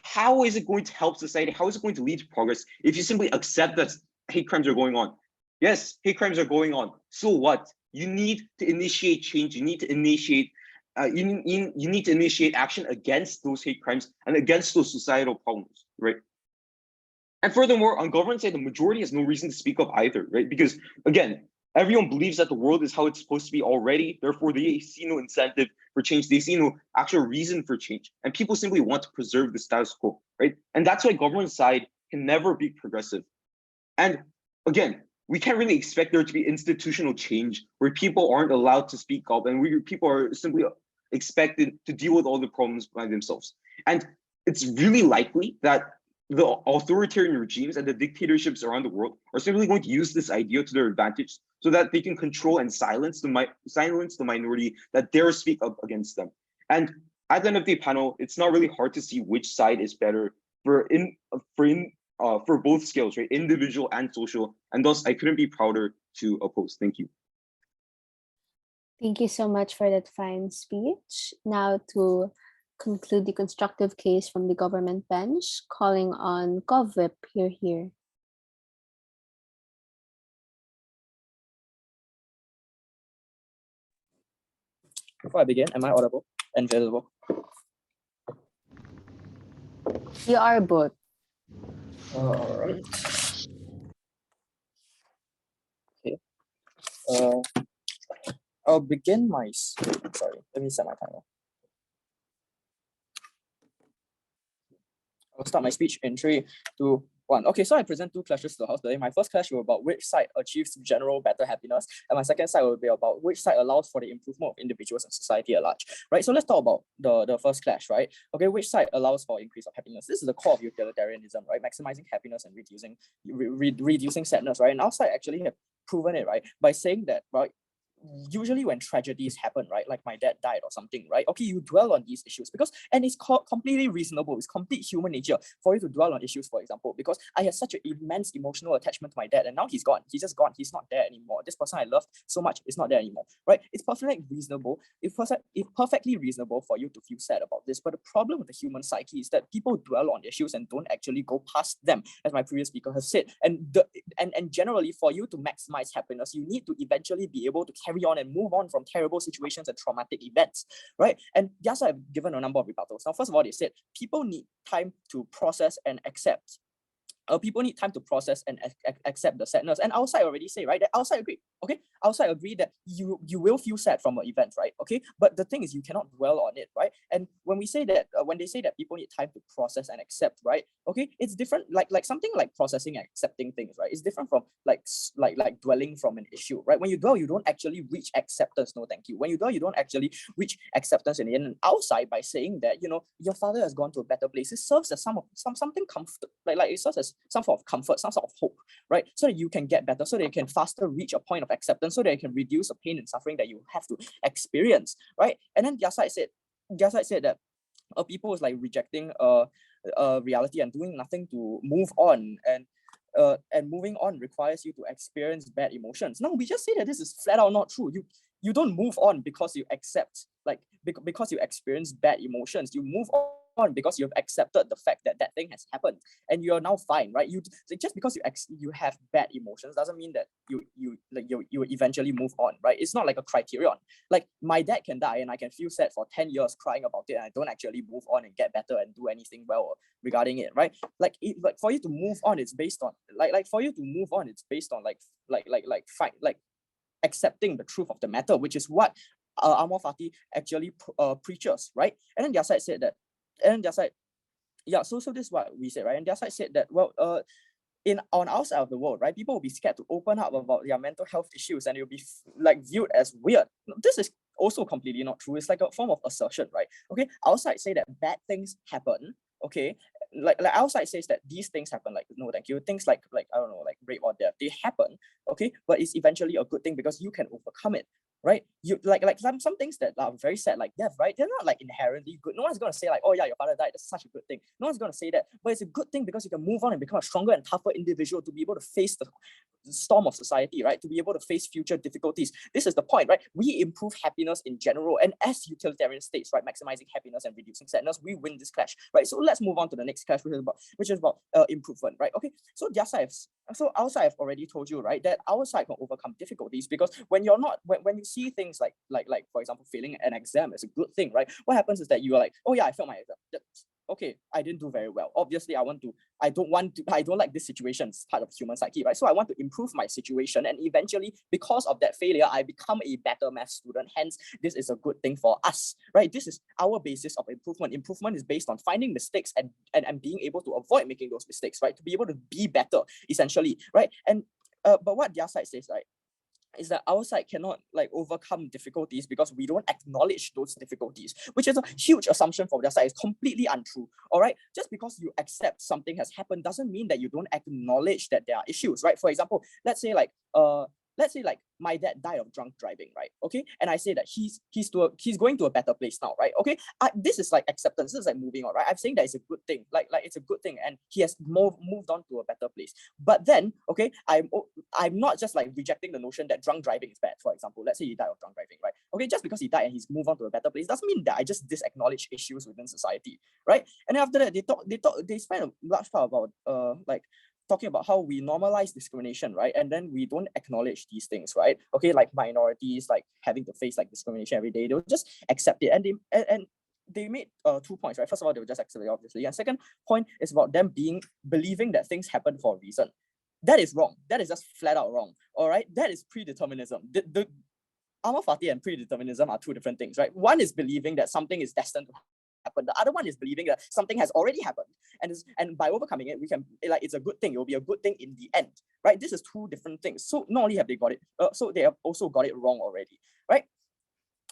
How is it going to help society? How is it going to lead to progress if you simply accept that hate crimes are going on? Yes, hate crimes are going on. So what? You need to initiate change. You need to initiate you need to initiate action against those hate crimes and against those societal problems, right? And furthermore, on government side, the majority has no reason to speak up either, right? Because again, everyone believes that the world is how it's supposed to be already. Therefore, they see no incentive for change. They see no actual reason for change. And people simply want to preserve the status quo, right? And that's why government side can never be progressive. And again, we can't really expect there to be institutional change where people aren't allowed to speak up and people are simply expected to deal with all the problems by themselves. And it's really likely that the authoritarian regimes and the dictatorships around the world are simply going to use this idea to their advantage so that they can control and silence the minority that dare speak up against them. And at the end of the panel, it's not really hard to see which side is better for both scales, right? Individual and social. And thus, I couldn't be prouder to oppose. Thank you. Thank you so much for that fine speech. Now to conclude the constructive case from the government bench, calling on GovWhip here. Before I begin, am I audible and visible? You are both. All right. Okay. I'll begin my. Sorry, let me set my timer. I'll start my speech in 3, 2, 1. Okay, so I present 2 clashes to the House today. My first clash will be about which side achieves general better happiness, and my second side will be about which side allows for the improvement of individuals and society at large. Right, so let's talk about the first clash, right? Okay, which side allows for increase of happiness? This is the core of utilitarianism, right? Maximizing happiness and reducing sadness, right? And our side actually have proven it, right? By saying that, right, usually when tragedies happen, right, like my dad died or something, right, okay, you dwell on these issues because, and it's completely reasonable, it's complete human nature for you to dwell on issues. For example, because I had such an immense emotional attachment to my dad and now he's gone, he's just gone, he's not there anymore, this person I loved so much is not there anymore, right? It's perfectly reasonable, it's perfectly reasonable for you to feel sad about this. But the problem with the human psyche is that people dwell on issues and don't actually go past them, as my previous speaker has said. And generally, for you to maximize happiness, you need to eventually be able to carry on and move on from terrible situations and traumatic events, right? And yes, I've given a number of rebuttals. Now, first of all, they said people need time to process and accept people need time to process and accept the sadness. And our side already say, right, that our side agree. Okay, our side agree that you will feel sad from an event, right? Okay, but the thing is, you cannot dwell on it, right? And when we say that, when they say that people need time to process and accept, right? Okay, it's different. Like something like processing and accepting things, right? It's different from like dwelling from an issue, right? When you dwell, you don't actually reach acceptance. No, thank you. When you dwell, you don't actually reach acceptance in the end. And outside, by saying that, you know, your father has gone to a better place, it serves as something comfort, like it serves as some sort of comfort, some sort of hope, right? So that you can get better, so that you can faster reach a point of acceptance, so that you can reduce the pain and suffering that you have to experience, right? And then their side said that people is like rejecting reality and doing nothing to move on, and moving on requires you to experience bad emotions. No, we just say that this is flat out not true. You don't move on because you accept, like, because you experience bad emotions. You move on because you've accepted the fact that that thing has happened and you're now fine, right? Just because you have bad emotions doesn't mean that you eventually move on, right? It's not like a criterion. Like, my dad can die and I can feel sad for 10 years crying about it, and I don't actually move on and get better and do anything well regarding it, right? Like for you to move on, it's based on accepting the truth of the matter, which is what Amor Fati actually preaches, right? And then their side said that, so this is what we said, right? And their side said that, well, on our side of the world, right, people will be scared to open up about their mental health issues, and it will be like viewed as weird. This is also completely not true. It's like a form of assertion, right? Okay, our side say that bad things happen. Okay, like our side says that these things happen, like, no thank you, things like I don't know, like rape or death, they happen. Okay, but it's eventually a good thing because you can overcome it, right? You like some things that are very sad, like death, right? They're not like inherently good. No one's gonna say like, oh yeah, your father died, that's such a good thing. No one's gonna say that, but it's a good thing because you can move on and become a stronger and tougher individual to be able to face the storm of society, right? To be able to face future difficulties. This is the point, right? We improve happiness in general, and as utilitarian states, right, maximizing happiness and reducing sadness, we win this clash, right? So let's move on to the next clash, which is about improvement, right? Okay, so our side have already told you, right, that our side can overcome difficulties because when you're not, when you see things like for example, failing an exam is a good thing, right? What happens is that you are like, oh yeah, I failed my exam. Okay, I didn't do very well. Obviously, I don't like this situation. It's part of human psyche, right? So I want to improve my situation, and eventually, because of that failure, I become a better math student. Hence, this is a good thing for us, right? This is our basis of improvement. Improvement is based on finding mistakes and being able to avoid making those mistakes, right? To be able to be better, essentially, right? And but what their side says, right, is that our side cannot like overcome difficulties because we don't acknowledge those difficulties, which is a huge assumption from their side. It's completely untrue. All right, just because you accept something has happened doesn't mean that you don't acknowledge that there are issues, right? For example, let's say like my dad died of drunk driving, right? Okay, and I say that he's going to a better place now, right? Okay, this is like acceptance. This is like moving on, right? I'm saying that it's a good thing, like it's a good thing, and he has moved on to a better place. But then, okay, I'm not just like rejecting the notion that drunk driving is bad. For example, let's say he died of drunk driving, right? Okay, just because he died and he's moved on to a better place doesn't mean that I just disacknowledge issues within society, right? And then after that, they spend a large part about like talking about how we normalize discrimination, right? And then we don't acknowledge these things, right? Okay, like minorities, like having to face like discrimination every day, they'll just accept it. And they made 2 points, right? First of all, they will just accept it, obviously. And second point is about them believing that things happen for a reason. That is wrong. That is just flat out wrong. All right, that is predeterminism. The Amor Fati and predeterminism are two different things, right? One is believing that something is destined to happen. The other one is believing that something has already happened, and by overcoming it, we can, like, it's a good thing. It will be a good thing in the end, right? This is two different things. So not only have they got it, so they have also got it wrong already, right?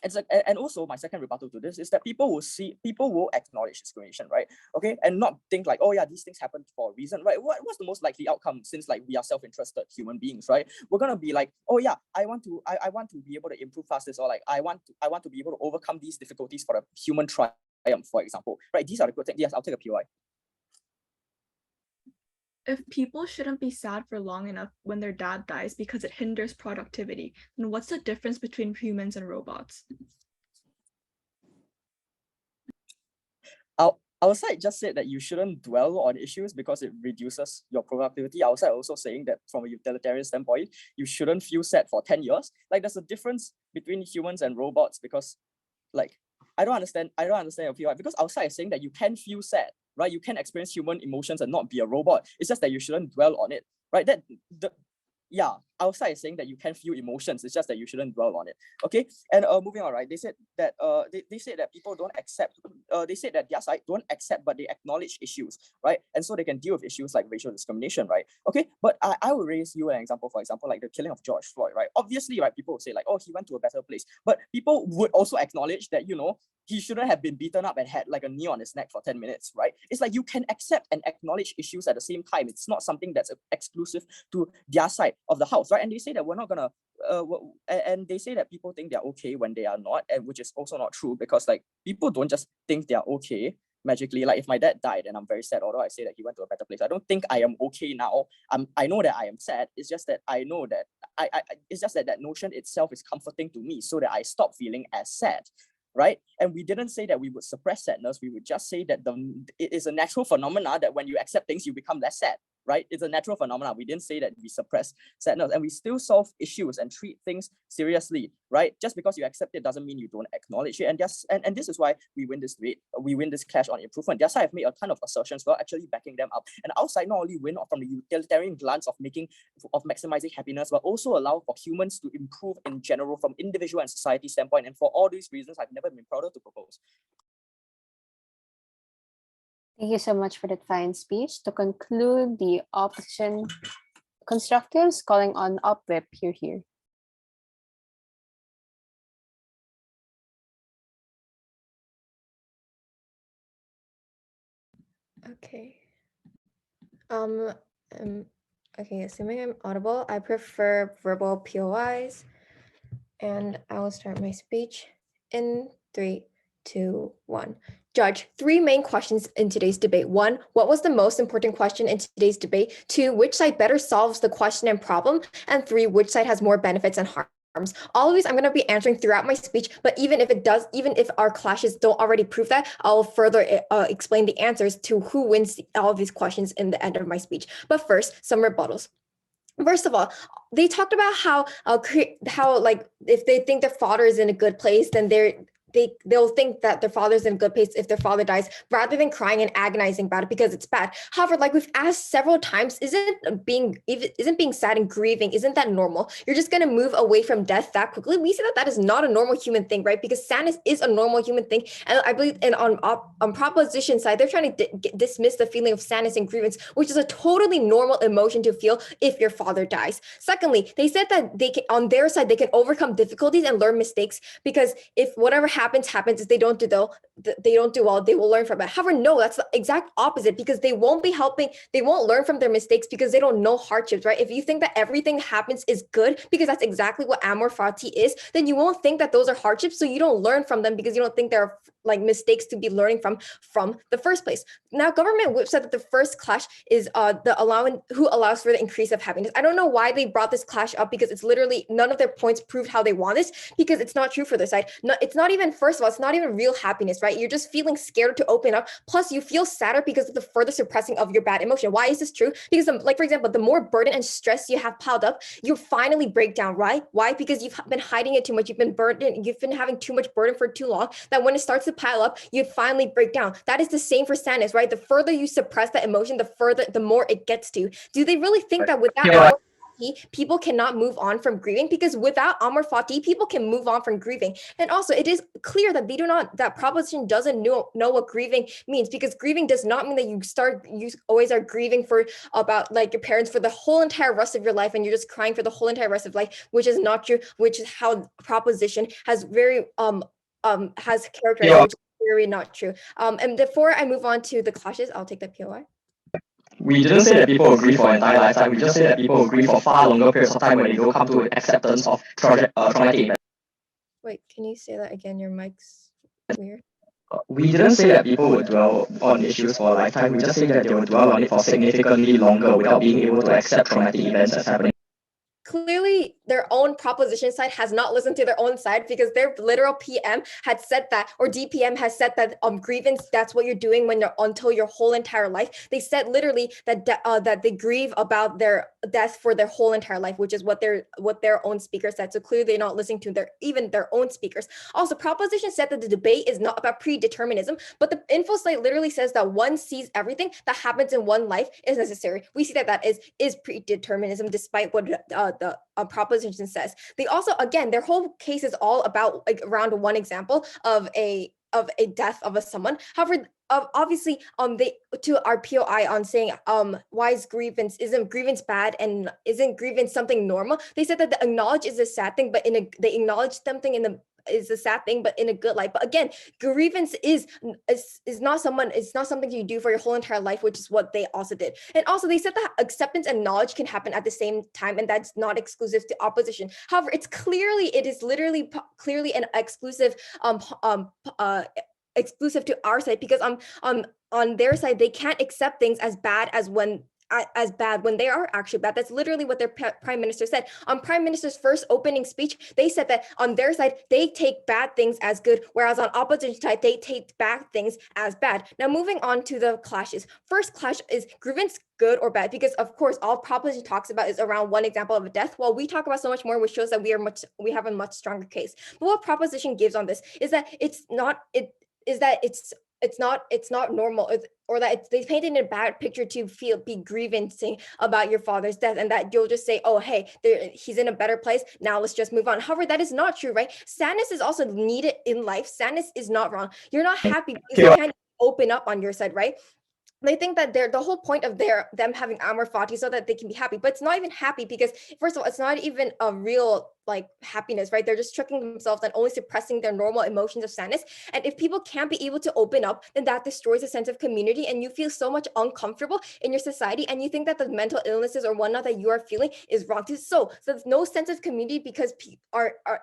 It's like, and also my second rebuttal to this is that people will acknowledge discrimination, right? Okay, and not think like, oh yeah, these things happen for a reason, right? What's the most likely outcome, since like we are self-interested human beings, right? We're gonna be like, oh yeah, I want to be able to improve fastest, or like I want to be able to overcome these difficulties for the human triumph, for example, right? These are the good things. Yes, I'll take a POI. If people shouldn't be sad for long enough when their dad dies because it hinders productivity, then what's the difference between humans and robots? Our side just said that you shouldn't dwell on issues because it reduces your productivity. Our side also saying that from a utilitarian standpoint, you shouldn't feel sad for 10 years. Like, there's a difference between humans and robots, because like I don't understand your POI, because our side is saying that you can feel sad, right? You can experience human emotions and not be a robot. It's just that you shouldn't dwell on it, right? Yeah, outside is saying that you can feel emotions. It's just that you shouldn't dwell on it. Okay, and moving on, right? They said that they said that people don't accept. They said that their side don't accept, but they acknowledge issues, right? And so they can deal with issues like racial discrimination, right? Okay, but I will raise you an example. For example, like the killing of George Floyd, right? Obviously, right? People will say like, oh, he went to a better place, but people would also acknowledge that he shouldn't have been beaten up and had like a knee on his neck for 10 minutes, right? It's like you can accept and acknowledge issues at the same time. It's not something that's exclusive to their side of the house, right? And they say that we're not gonna, and they say that people think they're okay when they are not, and which is also not true, because like people don't just think they're okay magically. Like if my dad died and I'm very sad, although I say that he went to a better place, I don't think I am okay now. I know that I am sad. It's just that I know that it's just that notion itself is comforting to me, so that I stop feeling as sad. Right? And we didn't say that we would suppress sadness. We would just say that it is a natural phenomena that when you accept things, you become less sad, right? It's a natural phenomena. We didn't say that we suppress sadness, and we still solve issues and treat things seriously, right? Just because you accept it doesn't mean you don't acknowledge it. And this is why we win this clash on improvement. Their side have made a ton of assertions while actually backing them up. And our side not only win from the utilitarian glance of maximizing happiness, but also allow for humans to improve in general from individual and society standpoint. And for all these reasons, I've never been prouder to propose. Thank you so much for that fine speech. To conclude, the opposition constructives calling on upwhip, here. Okay. Okay, assuming I'm audible, I prefer verbal POIs, and I will start my speech in 3, 2, 1. Judge, 3 main questions in today's debate. 1, what was the most important question in today's debate? 2, which side better solves the question and problem? And 3, which side has more benefits and harms? All of these I'm going to be answering throughout my speech, but even if our clashes don't already prove that, I'll further explain the answers to who wins all of these questions in the end of my speech. But first, some rebuttals. First of all, they talked about how like if they think their father is in a good place, then they'll think that their father's in a good place if their father dies, rather than crying and agonizing about it because it's bad. However, like we've asked several times, isn't being sad and grieving, isn't that normal? You're just gonna move away from death that quickly? We say that is not a normal human thing, right? Because sadness is a normal human thing, and I believe, and on proposition side, they're trying to dismiss the feeling of sadness and grievance, which is a totally normal emotion to feel if your father dies. Secondly, they said that they can, on their side, they can overcome difficulties and learn mistakes, because if whatever happens, if they don't do well, they will learn from it. However, no, that's the exact opposite, because they won't learn from their mistakes because they don't know hardships, right? If you think that everything happens is good, because that's exactly what Amor Fati is, then you won't think that those are hardships, so you don't learn from them because you don't think they're like mistakes to be learning from the first place. Now, government whip said that the first clash is who allows for the increase of happiness. I don't know why they brought this clash up, because it's literally none of their points proved how they want this, because it's not true for their side. No, it's not even, first of all, it's not even real happiness, right? You're just feeling scared to open up. Plus, you feel sadder because of the further suppressing of your bad emotion. Why is this true? Because, like, for example, the more burden and stress you have piled up, you finally break down, right? Why? Because you've been hiding it too much. You've been having too much burden for too long, that when it starts to pile up, you finally break down. That is the same for sadness, right? The further you suppress that emotion, the more it gets to you. Do they really think that without Amor Fati, people cannot move on from grieving? Because without Amor Fati, people can move on from grieving. And also, it is clear that that proposition doesn't know what grieving means, because grieving does not mean that you always are grieving for about like your parents for the whole entire rest of your life, and you're just crying for the whole entire rest of life, which is not true, which is how proposition has very has characterized, which is very not true. And before I move on to the clashes, I'll take the POI. We didn't say that people agree for an entire lifetime. We just say that people agree for far longer periods of time when they don't come to acceptance of traumatic events. Wait, can you say that again? Your mic's weird. We didn't say that people would dwell on issues for a lifetime. We just say that they will dwell on it for significantly longer without being able to accept traumatic events as happening. clearly their own proposition side has not listened to their own side, because their literal PM had said that, or DPM has said that grievance, that's what you're doing when you're until your whole entire life. They said literally that that they grieve about their death for their whole entire life, which is what their own speaker said. So clearly they're not listening to their own speakers. Also, proposition said that the debate is not about predeterminism, but the info site literally says that one sees everything that happens in one life is necessary. We see that is predeterminism, despite what the proposition says. They also, again, their whole case is all about like around one example of a death of someone. However, obviously, they to our POI on saying why isn't grievance bad, and isn't grievance something normal? They said that the acknowledge is a sad thing, but they acknowledge something is a sad thing, but in a good light. But again, grievance is not something you do for your whole entire life, which is what they also did. And also they said that acceptance and knowledge can happen at the same time, and that's not exclusive to opposition. However, it is literally clearly an exclusive exclusive to our side, because on their side they can't accept things as bad when they are actually bad. That's literally what their prime minister said. On prime minister's first opening speech, they said that on their side, they take bad things as good, whereas on opposition side, they take bad things as bad. Now, moving on to the clashes. First clash is grievance good or bad? Because of course, all proposition talks about is around one example of a death, while we talk about so much more, which shows that we have a much stronger case. But what proposition gives on this is that it's not normal, or that they painted in a bad picture to be grievancing about your father's death, and that you'll just say, oh, hey, he's in a better place, now let's just move on. However, that is not true, right? Sadness is also needed in life. Sadness is not wrong. You're not happy because you can't open up on your side, right? They think that the whole point of them having Amor Fati so that they can be happy, but it's not even happy, because first of all, it's not even a real like happiness, right? They're just tricking themselves and only suppressing their normal emotions of sadness. And if people can't be able to open up, then that destroys a sense of community, and you feel so much uncomfortable in your society, and you think that the mental illnesses or whatnot that you are feeling is wrong. So there's no sense of community because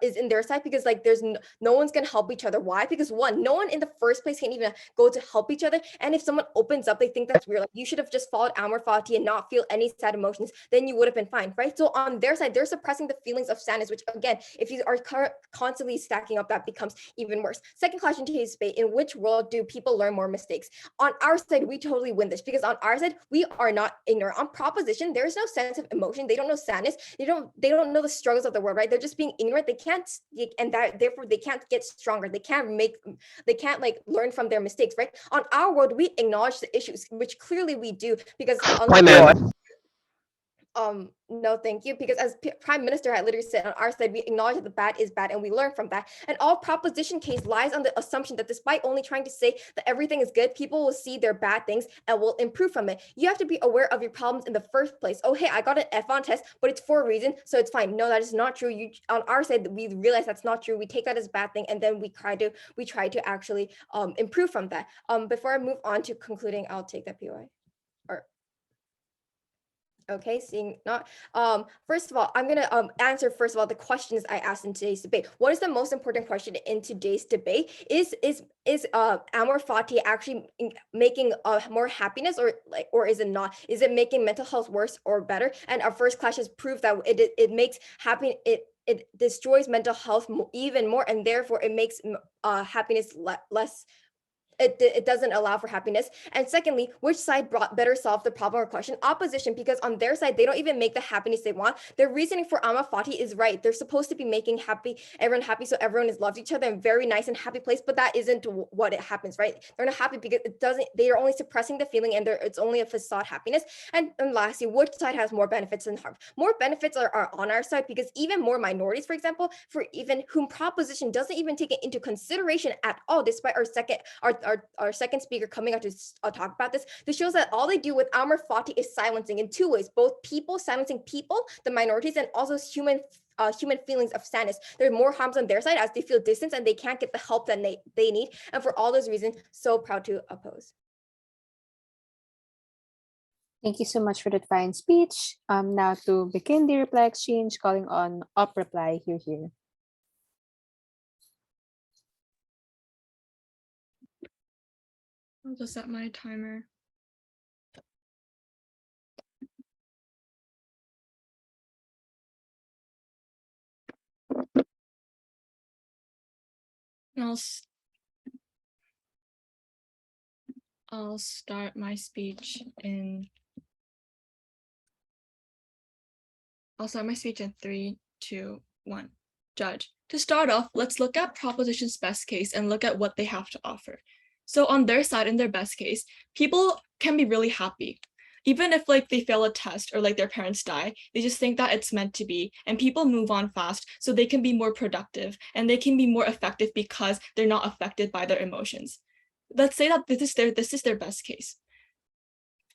is in their side, because like there's no one's gonna help each other. Why? Because one, no one in the first place can even go to help each other, and if someone opens up, they think that's weird. Like, you should have just followed Amor Fati and not feel any sad emotions, then you would have been fine, right? So on their side, they're suppressing the feelings of sadness, which again, if you are constantly stacking up, that becomes even worse. Second clash in today's debate: in which world do people learn more mistakes? On our side, we totally win this, because on our side, we are not ignorant. On proposition, there's no sense of emotion. They don't know sadness. They don't know the struggles of the world, right? They're just being ignorant. They can't, and that therefore they can't get stronger. They can't like learn from their mistakes, right? On our world, we acknowledge the issues, which clearly we do, because no, thank you. Because as Prime Minister had literally said, on our side, we acknowledge that the bad is bad and we learn from that. And all proposition case lies on the assumption that despite only trying to say that everything is good, people will see their bad things and will improve from it. You have to be aware of your problems in the first place. Oh, hey, I got an F on test, but it's for a reason, so it's fine. No, that is not true. On our side, we realize that's not true. We take that as a bad thing, and then we try to actually improve from that. Before I move on to concluding, I'll take that POI. Okay, seeing not. First of all, I'm gonna answer first of all the questions I asked in today's debate. What is the most important question in today's debate? Is Amor Fati actually making more happiness, or is it not? Is it making mental health worse or better? And our first clash has proved that it makes it destroys mental health even more, and therefore it makes happiness less. It doesn't allow for happiness. And secondly, which side better solve the problem or question? Opposition, because on their side, they don't even make the happiness they want. Their reasoning for Amor Fati is right. They're supposed to be making everyone happy, so everyone is loved each other in a very nice and happy place, but that isn't what it happens, right? They're not happy because they are only suppressing the feeling, and it's only a facade happiness. And lastly, which side has more benefits than harm? More benefits are on our side, because even more minorities, for example, for even whom proposition doesn't even take it into consideration at all, despite our second speaker coming out to talk about this shows that all they do with Amor Fati is silencing in two ways: both silencing people, the minorities, and also human feelings of sadness. There are more harms on their side as they feel distance and they can't get the help that they need. And for all those reasons, so proud to oppose. Thank you so much for that fine speech. Now to begin the reply exchange, calling on up reply here. I'll just set my timer. And I'll start my speech in 3, 2, 1. Judge. To start off, let's look at proposition's best case and look at what they have to offer. So on their side, in their best case, people can be really happy. Even if like they fail a test or like their parents die, they just think that it's meant to be, and people move on fast so they can be more productive and they can be more effective because they're not affected by their emotions. Let's say that this is their best case.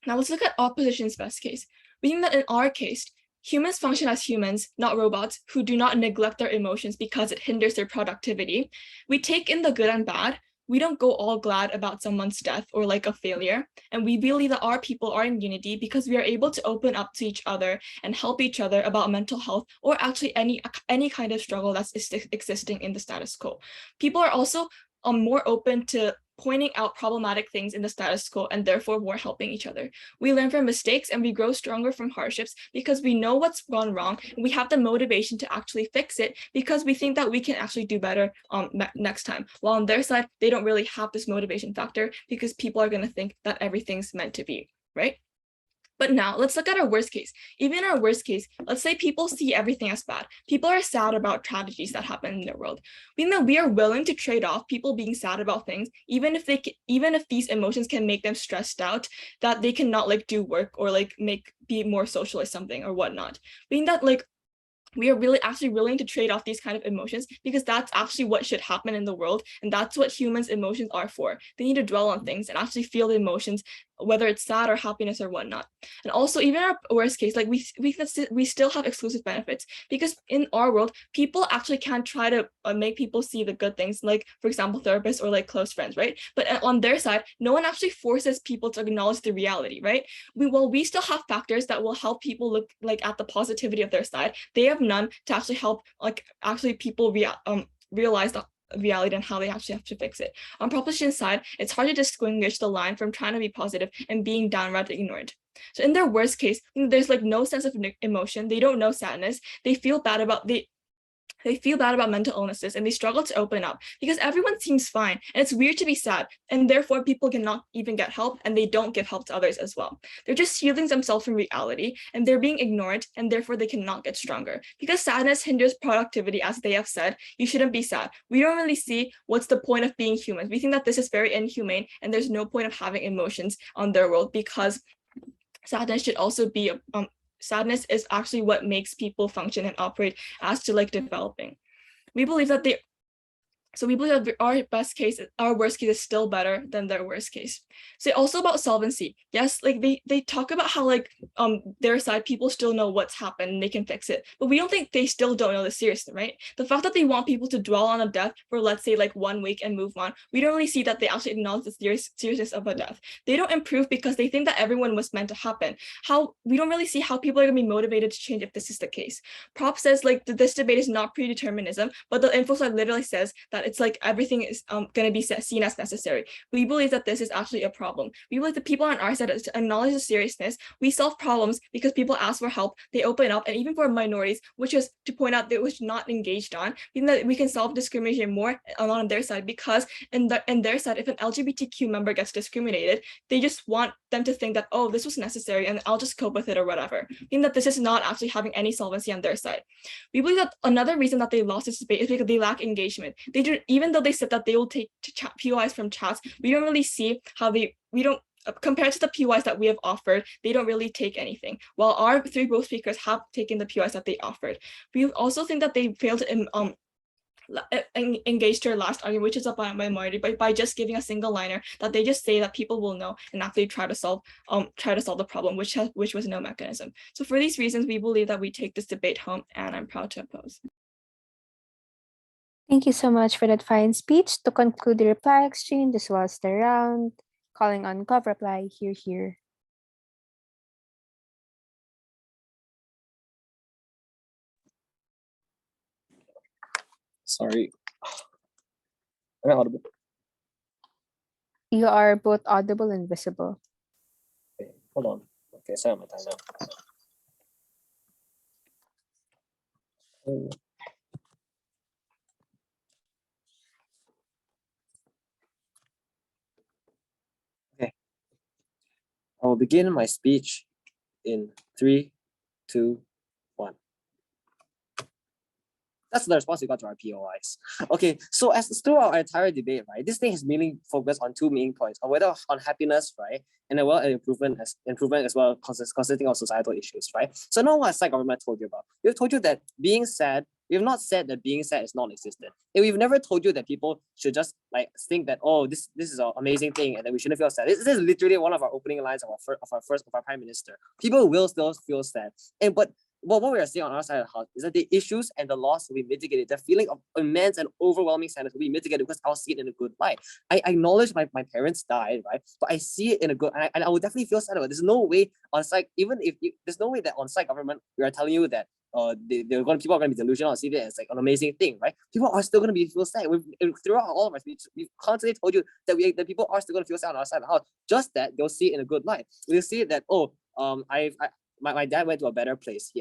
Now let's look at opposition's best case. We think that in our case, humans function as humans, not robots, who do not neglect their emotions because it hinders their productivity. We take in the good and bad. We don't go all glad about someone's death or like a failure. And we believe that our people are in unity because we are able to open up to each other and help each other about mental health or actually any kind of struggle that's existing in the status quo. People are also more open to pointing out problematic things in the status quo and therefore more helping each other. We learn from mistakes and we grow stronger from hardships because we know what's gone wrong and we have the motivation to actually fix it because we think that we can actually do better next time. While on their side, they don't really have this motivation factor because people are going to think that everything's meant to be, right? But now let's look at our worst case. Even in our worst case, let's say people see everything as bad. People are sad about tragedies that happen in their world. We know we are willing to trade off people being sad about things, even if these emotions can make them stressed out, that they cannot like do work or like be more social or something or whatnot. We think that like we are really actually willing to trade off these kind of emotions because that's actually what should happen in the world, and that's what humans' emotions are for. They need to dwell on things and actually feel the emotions, whether it's sad or happiness or whatnot. And also, even our worst case, like we still have exclusive benefits because in our world, people actually can try to make people see the good things, like for example, therapists or like close friends, right? But on their side, no one actually forces people to acknowledge the reality, right? We still have factors that will help people look like at the positivity of their side. They have none to actually help like actually people realize the reality and how they actually have to fix it. On proposition side, it's hard to distinguish the line from trying to be positive and being downright ignorant. So in their worst case, there's like no sense of emotion. They don't know sadness. They feel bad about mental illnesses and they struggle to open up because everyone seems fine and it's weird to be sad, and therefore people cannot even get help and they don't give help to others as well. They're just shielding themselves from reality and they're being ignored, and therefore they cannot get stronger because sadness hinders productivity. As they have said, you shouldn't be sad. We don't really see what's the point of being human. We think that this is very inhumane and there's no point of having emotions on their world because sadness should also be sadness is actually what makes people function and operate as to like developing. We believe that our worst case is still better than their worst case. So also about solvency, yes, like they talk about how like their side people still know what's happened and they can fix it, but we don't think they still don't know the seriousness, right? The fact that they want people to dwell on a death for let's say like 1 week and move on, we don't really see that they actually acknowledge the seriousness of a death. They don't improve because they think that everyone was meant to happen. We don't really see how people are gonna be motivated to change if this is the case. Prop says like this debate is not predeterminism, but the info slide literally says that it's like everything is going to be seen as necessary. We believe that this is actually a problem. We believe that people on our side to acknowledge the seriousness. We solve problems because people ask for help, they open up, and even for minorities, which is to point out that was not engaged on, even that we can solve discrimination more on their side because in their side, if an LGBTQ member gets discriminated, they just want them to think that, oh, this was necessary and I'll just cope with it or whatever. Meaning that this is not actually having any solvency on their side. We believe that another reason that they lost this debate is because they lack engagement. They do, even though they said that they will take POIs from chats, we don't really see how compared to the POIs that we have offered, they don't really take anything. While our 3 both speakers have taken the POIs that they offered. We also think that they failed to engage their last argument, which is about minority, by just giving a single liner that they just say that people will know and actually try to solve the problem, which was no mechanism. So for these reasons, we believe that we take this debate home, and I'm proud to oppose. Thank you so much for that fine speech. To conclude the reply exchange as well as the round, calling on Gov reply, here. Sorry. Am I audible? You are both audible and visible. Okay, hold on. Okay, set up my timer. I will begin my speech in 3, 2, 1. That's the response we got to our POIs. Okay, so as throughout our entire debate, right, this thing has mainly focused on two main points, on whether on happiness, right, and as well as improvement as well, consisting of societal issues, right. So now what has government told you about? We've told you that being sad. We've not said that being sad is non-existent, and we've never told you that people should just like think that, oh, this is an amazing thing and that we shouldn't feel sad. This is literally one of our opening lines of our prime minister. People will still feel sad, and but what we are seeing on our side of the house is that the issues and the loss will be mitigated. The feeling of immense and overwhelming sadness will be mitigated because I'll see it in a good light. I acknowledge my parents died, right? But I see it in a good, and I will definitely feel sad about it. There's no way on site, even if there's no way that on site government, we are telling you that people are going to be delusional and see it as like an amazing thing, right? People are still going to be feel sad. Throughout all of our speeches, we've constantly told you that people are still going to feel sad on our side of the house. Just that they'll see it in a good light. They'll see that, oh, my dad went to a better place.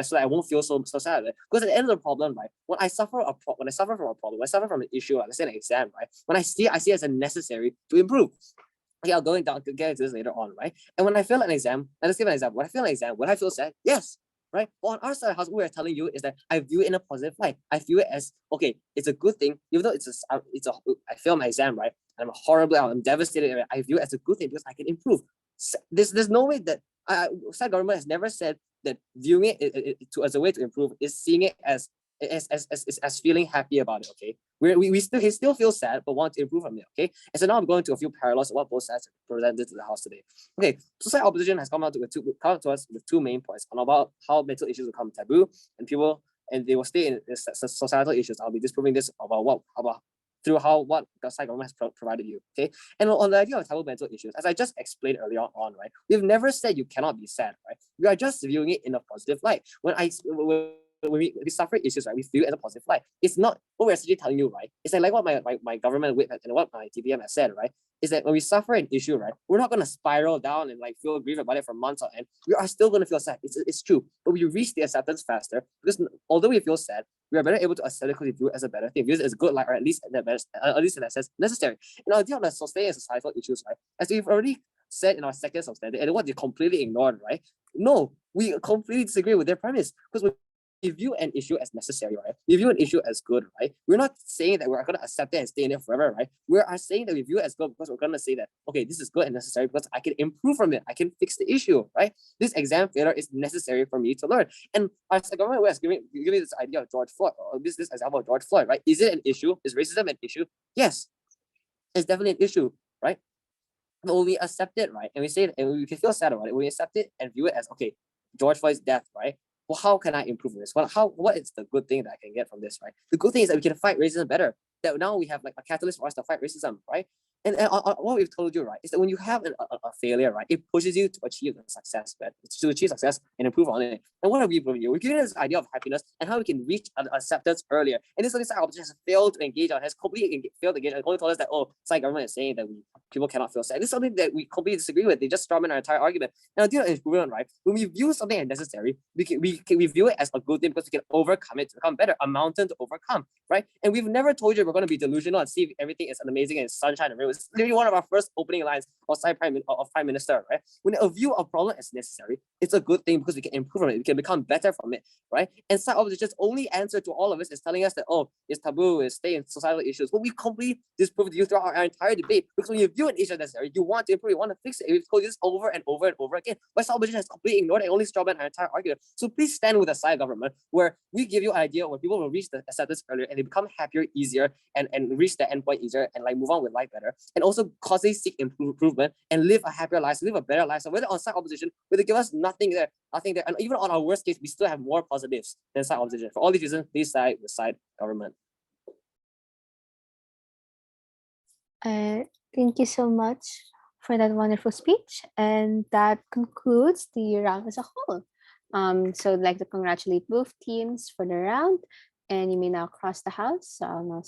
So I won't feel so sad. Because at the end of the problem, right? When I suffer from a problem, when I suffer from an issue, let's say an exam, right? When I see it as a necessary to improve. Okay, I'll get into this later on, right? And when I fail an exam, let's give an example. When I fail an exam, would I feel sad? Yes. Right? But on our side of the house, what we're telling you is that I view it in a positive light. I view it as, okay, it's a good thing, even though I failed my exam, right? And I'm devastated. I view it as a good thing because I can improve. There's no way that side government has never said that viewing it as a way to improve is seeing it as feeling happy about it. Okay, he still feels sad but want to improve from it. Okay, and so now I'm going to a few parallels of what both sides presented to the house today. Okay, society opposition has come to us with two main points on about how mental issues will become taboo and they will stay in societal issues. I'll be disproving this about what the side government has provided you. Okay, and on the idea of taboo mental issues, as I just explained earlier on, right, we've never said you cannot be sad, right? We are just viewing it in a positive light. When we suffer issues, right, we feel it in a positive light. It's not what we're actually telling you, right? It's like what my government whip and what my TPM has said, right? Is that when we suffer an issue, right, we're not going to spiral down and like feel grief about it for months on end. We are still going to feel sad. It's true, but we reach the acceptance faster because although we feel sad, we are better able to aesthetically view it as a better thing, view it as good light, or at least in that sense necessary. And our idea of the societal issues, right, as we've already said in our second substandard, and what they completely ignored, right? No, we completely disagree with their premise because we view an issue as necessary, right? We view an issue as good, right? We're not saying that we're going to accept it and stay in it forever, right? We are saying that we view it as good because we're going to say that, okay, this is good and necessary because I can improve from it. I can fix the issue, right? This exam failure is necessary for me to learn. And our government was giving this idea of George Floyd, or this example of George Floyd, right? Is it an issue? Is racism an issue? Yes, it's definitely an issue, right? But when we accept it, right, and we say, and we can feel sad about it, we accept it and view it as, okay, George Floyd's death, right? Well, how can I improve this? What is the good thing that I can get from this, right? The good thing is that we can fight racism better. That now we have like a catalyst for us to fight racism, right? And what we've told you, right, is that when you have a failure, right, it pushes you to achieve success, right? To achieve success and improve on it. And what have we proven you? We're giving this idea of happiness and how we can reach acceptance earlier. And this side opposition has failed to engage on, has completely failed to engage, and only told us that, oh, side government is saying that people cannot feel sad. This is something that we completely disagree with. They just strawman our entire argument. And idea of improvement, right? When we view something as necessary, we view it as a good thing because we can overcome it to become better, a mountain to overcome, right? And we've never told you we're going to be delusional and see if everything is amazing and sunshine and rainbows. It's literally one of our first opening lines of Prime Minister, right? When a view of problem is necessary, it's a good thing because we can improve on it, we can become better from it, right? And side opposition's only answer to all of this is telling us that, oh, it's taboo, it's stay in societal issues. But we completely disproved you throughout our entire debate because when you view an issue as necessary, you want to improve, you want to fix it. We've told you this over and over and over again. But side opposition has completely ignored it and only strawman our entire argument. So please stand with the side government where we give you an idea where people will reach the acceptance earlier and they become happier, easier, and reach the endpoint easier and like move on with life better. And also constantly seek improvement and live a happier life, live a better life. So whether on side opposition, whether give us nothing there, and even on our worst case, we still have more positives than side opposition. For all these reasons, please side with side government. Thank you so much for that wonderful speech. And that concludes the round as a whole. So I'd like to congratulate both teams for the round. And you may now cross the house. So I'll now